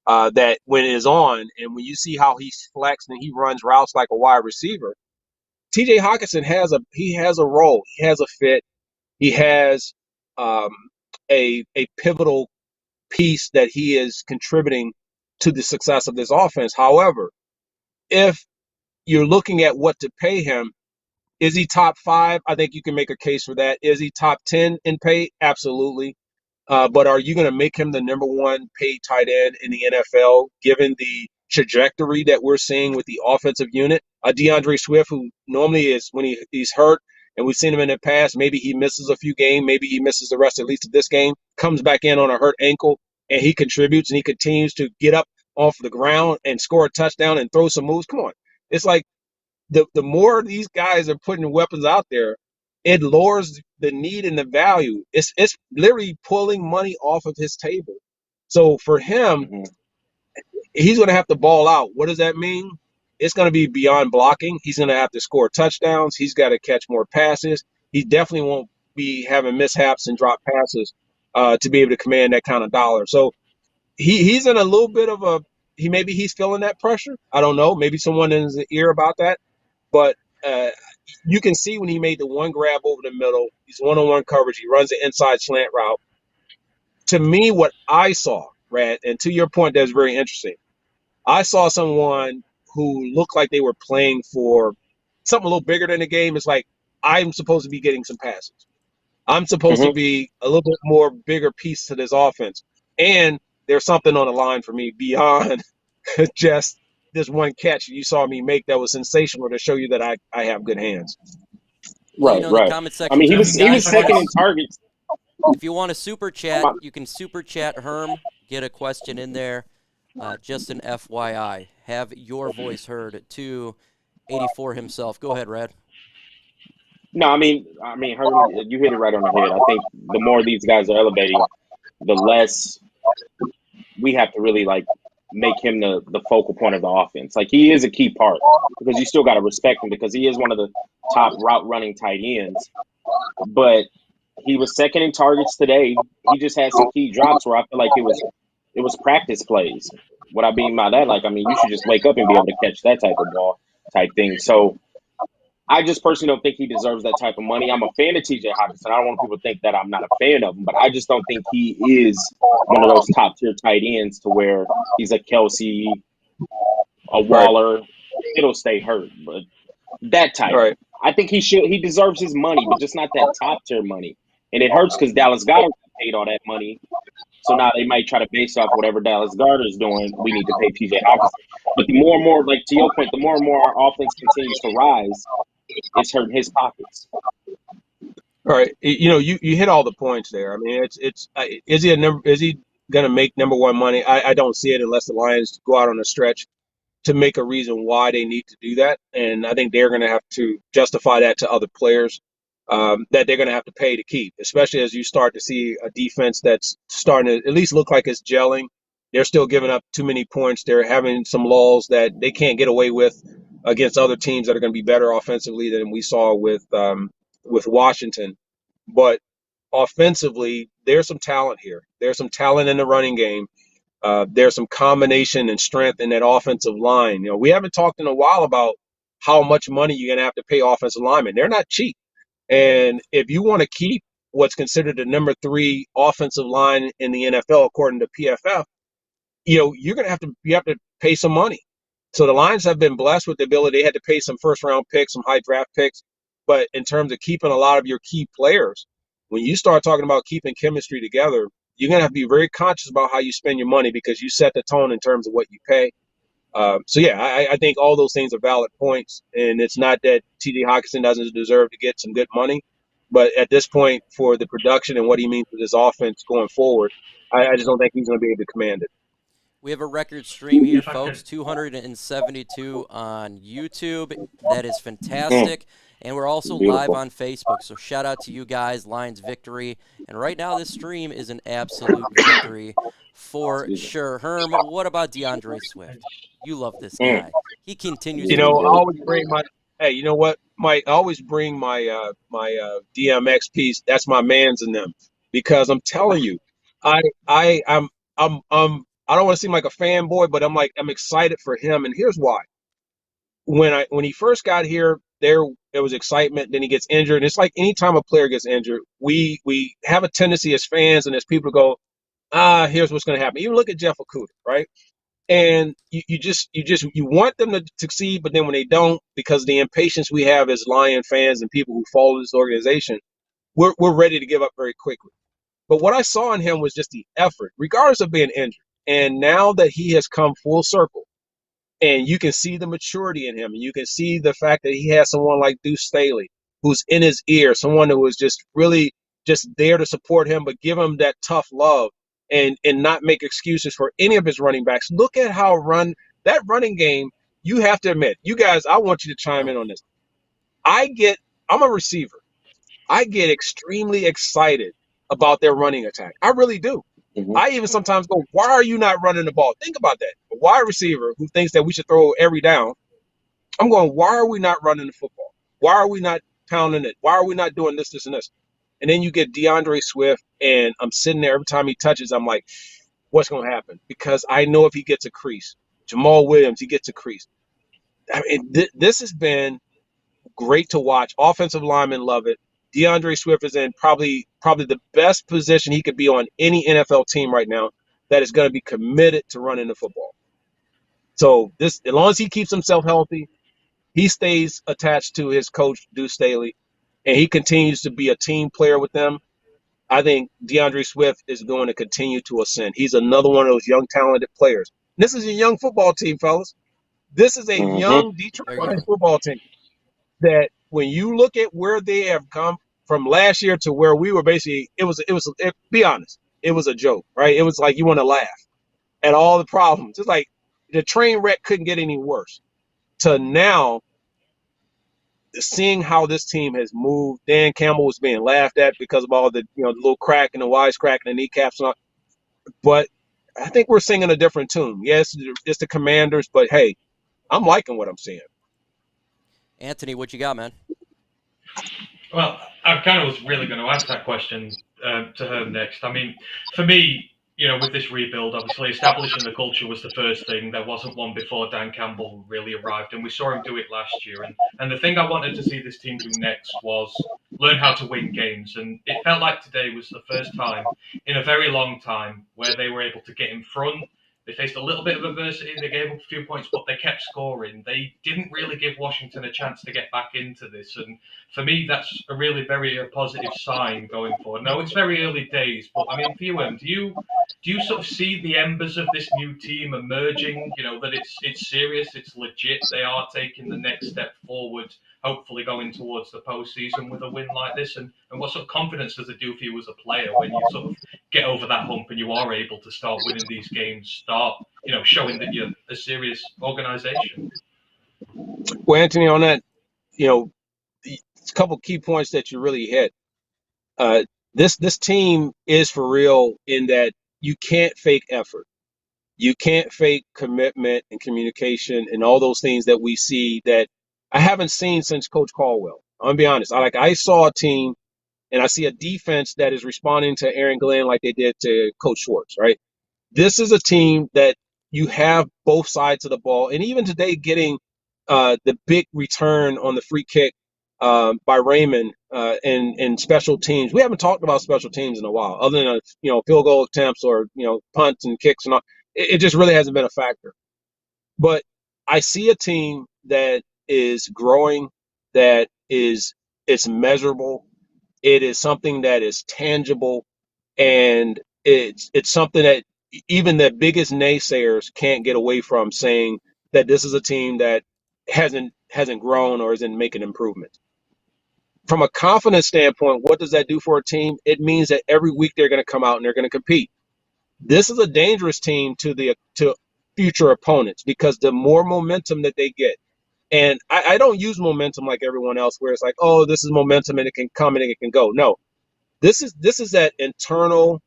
that when it is on and when you see how he's flexed and he runs routes like a wide receiver, TJ Hawkinson has a role. He has a fit. He has a pivotal piece that he is contributing to the success of this offense. However, if you're looking at what to pay him, is he top 5? I think you can make a case for that. Is he top 10 in pay? Absolutely. But are you going to make him the number 1 paid tight end in the NFL, given the trajectory that we're seeing with the offensive unit? DeAndre Swift, who normally is when he's hurt, and we've seen him in the past, maybe he misses a few games, maybe he misses the rest at least of this game, comes back in on a hurt ankle, and he contributes and he continues to get up off the ground and score a touchdown and throw some moves. Come on. It's like the more these guys are putting weapons out there, it lowers the need and the value. It's literally pulling money off of his table. So for him, he's going to have to ball out. What does that mean? It's going to be beyond blocking. He's going to have to score touchdowns. He's got to catch more passes. He definitely won't be having mishaps and drop passes to be able to command that kind of dollar. So he's in a little bit of a maybe he's feeling that pressure. I don't know. Maybe someone in his ear about that. But you can see when he made the one grab over the middle, he's one-on-one coverage. He runs the inside slant route. To me, what I saw, Rad, and to your point, that's very interesting. I saw someone who looked like they were playing for something a little bigger than the game. It's like, I'm supposed to be getting some passes. I'm supposed to be a little bit more bigger piece to this offense. And there's something on the line for me beyond just this one catch you saw me make that was sensational to show you that I have good hands. Right, In right. the comment section, I mean, he was second in targets. If you want to super chat, you can super chat Herm, get a question in there. Just an FYI, have your voice heard to 84 himself. Go ahead, Rad. No, I mean, Herman, you hit it right on the head. I think the more these guys are elevating, the less we have to really make him the focal point of the offense. Like, he is a key part because you still got to respect him because he is one of the top route running tight ends. But he was second in targets today. He just had some key drops where I feel like it was practice plays. What I mean by that, you should just wake up and be able to catch that type of ball type thing. So I just personally don't think he deserves that type of money. I'm a fan of TJ Hawkinson. I don't want people to think that I'm not a fan of him, but I just don't think he is one of those top tier tight ends to where he's a Kelsey, a Waller. It'll stay hurt, but that type. Right. I think he deserves his money, but just not that top tier money. And it hurts because Dallas Goedert paid all that money. So now they might try to base off whatever Dallas Goedert is doing. We need to pay TJ Hawkinson. But the more and more, to your point, the more and more our offense continues to rise, it's hurting his pockets. All right. You hit all the points there. I mean, is he going to make number one money? I don't see it unless the Lions go out on a stretch to make a reason why they need to do that. And I think they're going to have to justify that to other players that they're going to have to pay to keep, especially as you start to see a defense that's starting to at least look like it's gelling. They're still giving up too many points. They're having some lulls that they can't get away with against other teams that are going to be better offensively than we saw with Washington. But offensively, there's some talent here. There's some talent in the running game. There's some combination and strength in that offensive line. We haven't talked in a while about how much money you're going to have to pay offensive linemen. They're not cheap. And if you want to keep what's considered the number 3 offensive line in the NFL, according to PFF, you're going to have to pay some money. So the Lions have been blessed with the ability. They had to pay some first-round picks, some high draft picks. But in terms of keeping a lot of your key players, when you start talking about keeping chemistry together, you're going to have to be very conscious about how you spend your money because you set the tone in terms of what you pay. I think all those things are valid points. And it's not that T.J. Hawkinson doesn't deserve to get some good money. But at this point, for the production and what he means for this offense going forward, I just don't think he's going to be able to command it. We have a record stream here, folks, 272 on YouTube. That is fantastic. And we're also live on Facebook. So shout out to you guys, Lions victory. And right now this stream is an absolute victory for sure. Herm, what about DeAndre Swift? You love this guy. He continues to I always bring my you know what, Mike? I always bring my DMX piece. That's my man's in them. Because I'm telling you, I'm I don't want to seem like a fanboy, but I'm excited for him, and here's why. When he first got here, there was excitement. Then he gets injured, and it's like anytime a player gets injured, we have a tendency as fans and as people to go, here's what's going to happen. Even look at Jeff Okudah, right? And you want them to succeed, but then when they don't, because of the impatience we have as Lion fans and people who follow this organization, we're ready to give up very quickly. But what I saw in him was just the effort, regardless of being injured. And now that he has come full circle, and you can see the maturity in him, and you can see the fact that he has someone like Deuce Staley, who's in his ear, someone who is just really just there to support him, but give him that tough love. and not make excuses for any of his running backs. Look at how that running game. You have to admit, you guys, I want you to chime in on this. I'm a receiver. I get extremely excited about their running attack. I really do. Mhm. I even sometimes go, why are you not running the ball? Think about that. A wide receiver who thinks that we should throw every down. I'm going, why are we not running the football? Why are we not pounding it? Why are we not doing this, this, and this? And then you get DeAndre Swift, and I'm sitting there every time he touches, I'm like, what's going to happen? Because I know if he gets a crease, Jamal Williams, he gets a crease. I mean, this has been great to watch. Offensive linemen love it. DeAndre Swift is in probably the best position he could be on any NFL team right now that is going to be committed to running the football. So as long as he keeps himself healthy, he stays attached to his coach, Deuce Staley, and he continues to be a team player with them. I think DeAndre Swift is going to continue to ascend. He's another one of those young, talented players. This is a young football team, fellas. This is a young Detroit Lions football team that when you look at where they have come from last year to where we were basically, be honest, it was a joke, right? It was like you want to laugh at all the problems. It's like the train wreck couldn't get any worse. To now, seeing how this team has moved, Dan Campbell was being laughed at because of all the the little crack and the wisecrack and the kneecaps and all. But I think we're singing a different tune. Yes, it's the Commanders, but hey, I'm liking what I'm seeing. Anthony, what you got, man? Well, I kind of was really going to ask that question to her next. I mean, for me, with this rebuild, obviously establishing the culture was the first thing. There wasn't one before Dan Campbell really arrived, and we saw him do it last year. And the thing I wanted to see this team do next was learn how to win games. And it felt like today was the first time in a very long time where they were able to get in front. They faced a little bit of adversity. They gave up a few points, but they kept scoring. They didn't really give Washington a chance to get back into this. And for me, that's a really very positive sign going forward. No, it's very early days, but I mean, for you, do you sort of see the embers of this new team emerging? That it's serious, it's legit. They are taking the next step forward, hopefully going towards the postseason with a win like this. And what sort of confidence does it do for you as a player when you sort of get over that hump and you are able to start winning these games, start showing that you're a serious organization? Well, Anthony, on that, a couple key points that you really hit. This team is for real in that you can't fake effort. You can't fake commitment and communication and all those things that we see that I haven't seen since Coach Caldwell. I'm gonna be honest. I saw a team and I see a defense that is responding to Aaron Glenn like they did to Coach Schwartz, right? This is a team that you have both sides of the ball, and even today getting the big return on the free kick by Raymond in special teams. We haven't talked about special teams in a while, other than field goal attempts or punts and kicks and all. It just really hasn't been a factor. But I see a team that is growing, that it's measurable. It is something that is tangible, and it's something that even the biggest naysayers can't get away from, saying that this is a team that hasn't grown or isn't making improvements. From a confidence standpoint, what does that do for a team? It means that every week they're going to come out and they're going to compete. This is a dangerous team to future opponents because the more momentum that they get, and I don't use momentum like everyone else where it's like, oh, this is momentum and it can come and it can go. No, this is that internal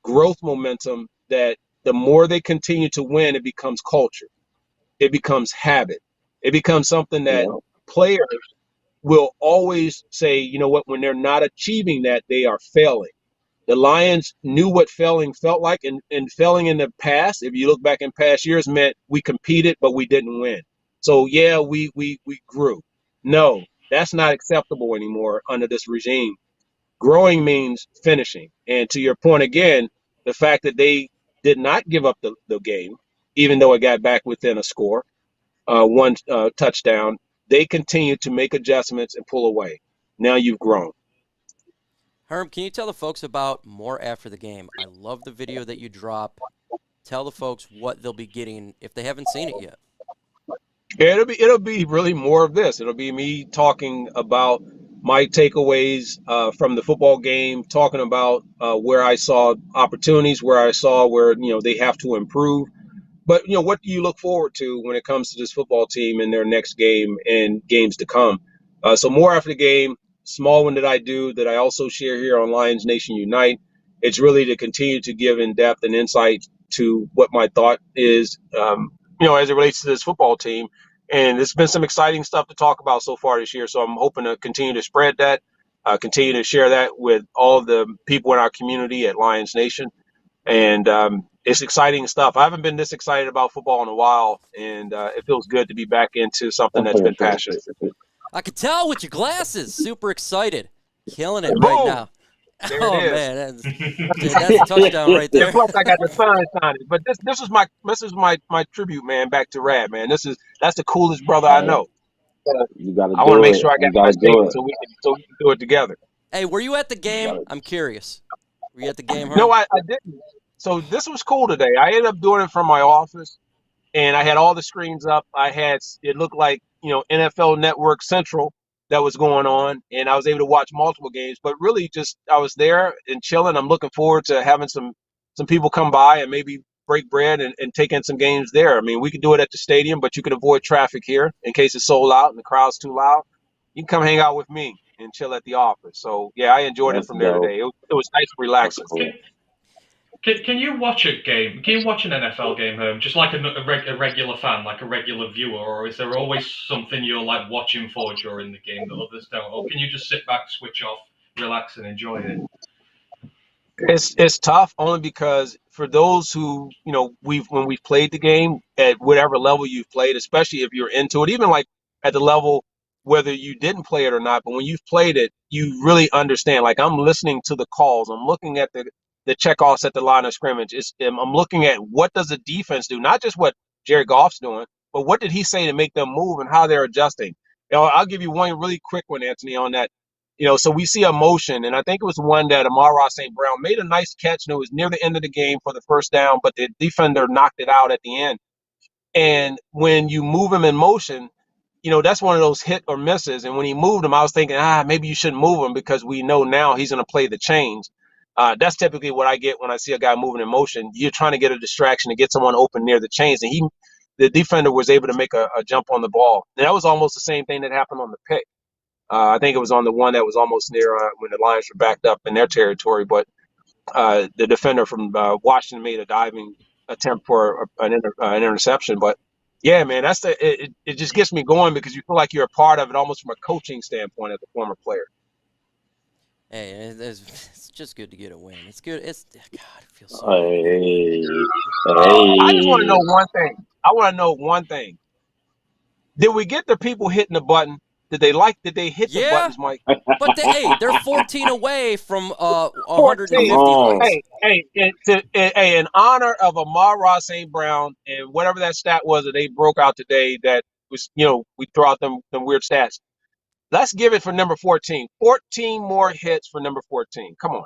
growth momentum that the more they continue to win, it becomes culture. It becomes habit. It becomes something that players will always say, you know what, when they're not achieving that, they are failing. The Lions knew what failing felt like, and failing in the past, if you look back in past years, meant we competed, but we didn't win. So, yeah, we grew. No, that's not acceptable anymore under this regime. Growing means finishing. And to your point again, the fact that they did not give up the game, even though it got back within a score, one touchdown, they continued to make adjustments and pull away. Now you've grown. Herm, can you tell the folks about more after the game? I love the video that you drop. Tell the folks what they'll be getting if they haven't seen it yet. It'll be really more of this. It'll be me talking about my takeaways from the football game, talking about where I saw opportunities, where I saw where they have to improve. But what do you look forward to when it comes to this football team in their next game and games to come? So more after the game, small one that I do that I also share here on Lions Nation Unite. It's really to continue to give in depth and insight to what my thought is, as it relates to this football team. And it's been some exciting stuff to talk about so far this year. So I'm hoping to continue to spread that, continue to share that with all of the people in our community at Lions Nation. And it's exciting stuff. I haven't been this excited about football in a while, and it feels good to be back into something that's been passionate. I could tell with your glasses. Super excited. Killing it Boom! right now. There Oh, it is. man. That's a touchdown right there. Plus, I got the sun on it. But this is my tribute, man, back to Rad, man. That's the coolest brother I know. You got to do it. I want to make sure I got my do so we can do it together. Hey, were you at the game? I'm curious. Were you at the game, Herm? No, I didn't. So this was cool today. I ended up doing it from my office, and I had all the screens up. It looked like NFL Network Central that was going on, and I was able to watch multiple games. But really, just I was there and chilling. I'm looking forward to having some people come by and maybe break bread and take in some games there. I mean, we could do it at the stadium, but you could avoid traffic here in case it's sold out and the crowd's too loud. You can come hang out with me and chill at the office. So yeah, I enjoyed it from there today. It was nice and relaxing. Can you watch a game? Can you watch an NFL game home, just like a regular fan, like a regular viewer, or is there always something you're like watching for during the game that others don't? Or can you just sit back, switch off, relax, and enjoy it? It's tough only because for those who when we've played the game at whatever level you've played, especially if you're into it, even like at the level whether you didn't play it or not, but when you've played it, you really understand. Like I'm listening to the calls, I'm looking at the checkoffs at the line of scrimmage. I'm looking at what does the defense do, not just what Jared Goff's doing, but what did he say to make them move and how they're adjusting. I'll give you one really quick one, Anthony, on that. So we see a motion, and I think it was one that Amon-Ra St. Brown made a nice catch, and it was near the end of the game for the first down, but the defender knocked it out at the end. And when you move him in motion, that's one of those hit or misses. And when he moved him, I was thinking, maybe you shouldn't move him because we know now he's going to play the chains. That's typically what I get when I see a guy moving in motion. You're trying to get a distraction to get someone open near the chains, and the defender was able to make a jump on the ball. And that was almost the same thing that happened on the pick. I think it was on the one that was almost near when the Lions were backed up in their territory, but the defender from Washington made a diving attempt for an interception. But yeah, man, it just gets me going because you feel like you're a part of it almost from a coaching standpoint as a former player. Hey, it's just good to get a win. It's good. God, it feels so Hey. I just want to know one thing. Did we get the people hitting the button? Did they hit the buttons, Mike? But they're 14 away from 150 likes. Hey, in honor of Amon-Ra St. Brown and whatever that stat was that they broke out today that was, we throw out them weird stats. Let's give it for number 14. 14 more hits for number 14. Come on.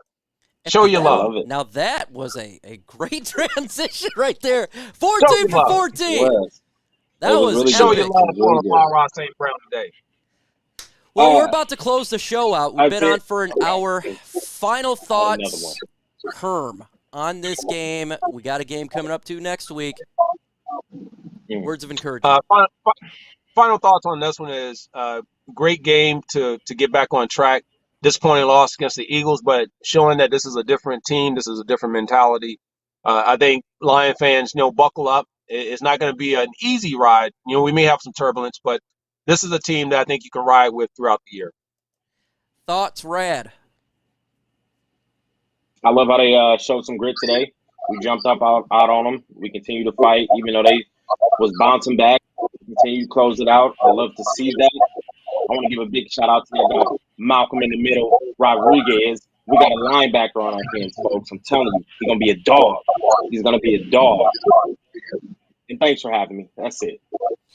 Show your love. Now that was a great transition right there. 14 for 14. That was really show good. your love for Amon-Ra St. Brown today. Well, we're about to close the show out. We've been on for an hour. Final thoughts, Herm, on this game. We got a game coming up too next week. Words of encouragement. Final thoughts on this one is great game to get back on track. Disappointing loss against the Eagles, but showing that this is a different team. This is a different mentality. I think Lion fans, buckle up. It's not going to be an easy ride. We may have some turbulence, but this is a team that I think you can ride with throughout the year. Thoughts, Rad? I love how they showed some grit today. We jumped up out on them. We continue to fight, even though they was bouncing back. We continue to close it out. I love to see that. I want to give a big shout out to that guy, Malcolm in the middle, Rodriguez. We got a linebacker on our hands, folks. I'm telling you, he's going to be a dog. He's going to be a dog. And thanks for having me. That's it.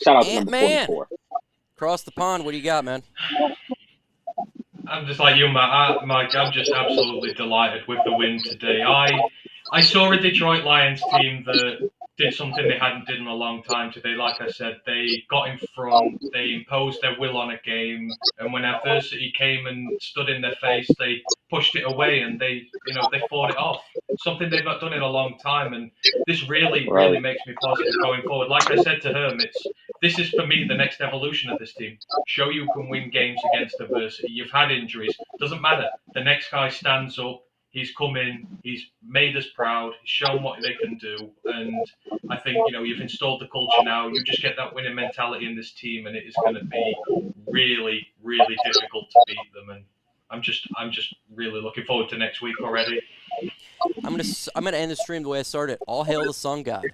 Shout out to number 44. Across the pond, what do you got, man? I'm just like you, Mike. I'm just absolutely delighted with the win today. I saw a Detroit Lions team that did something they hadn't did in a long time today. Like I said, they got in front, they imposed their will on a game, and when adversity came and stood in their face, they pushed it away and they fought it off. Something they've not done in a long time, and this really makes me positive going forward. Like I said to Herm, this is for me the next evolution of this team. Show you can win games against adversity. You've had injuries, doesn't matter. The next guy stands up. He's come in, he's made us proud, he's shown what they can do, and I think, you've installed the culture now. You just get that winning mentality in this team, and it is going to be really, really difficult to beat them. And I'm just really looking forward to next week already. I'm gonna end the stream the way I started. All hail the Sun God.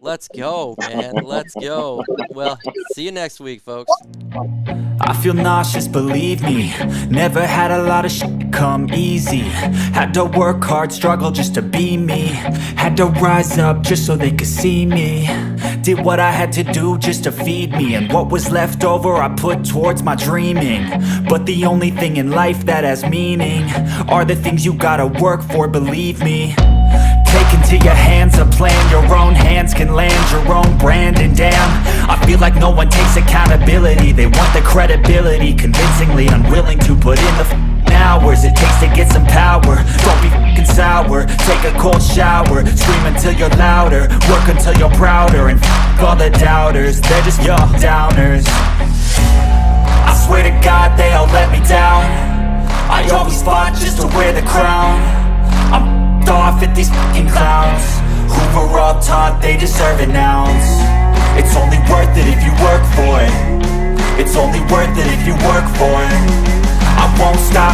Let's go, man. Let's go. Well, see you next week, folks. I feel nauseous, believe me. Never had a lot of shit come easy. Had to work hard, struggle just to be me. Had to rise up just so they could see me. Did what I had to do just to feed me, and what was left over I put towards my dreaming. But the only thing in life that has meaning are the things you gotta work for, believe me. Take into your hands a plan, your own hands can land your own brand. And damn, I feel like no one takes accountability. They want the credibility, convincingly unwilling to put in the hours it takes to get some power. Don't be f***ing sour, take a cold shower. Scream until you're louder, work until you're prouder. And f*** all the doubters, they're just your downers. I swear to God they all let me down. I always fought just to wear the crown. I'm off at these fucking clowns who were all taught they deserve an ounce. It's only worth it if you work for it. It's only worth it if you work for it. I won't stop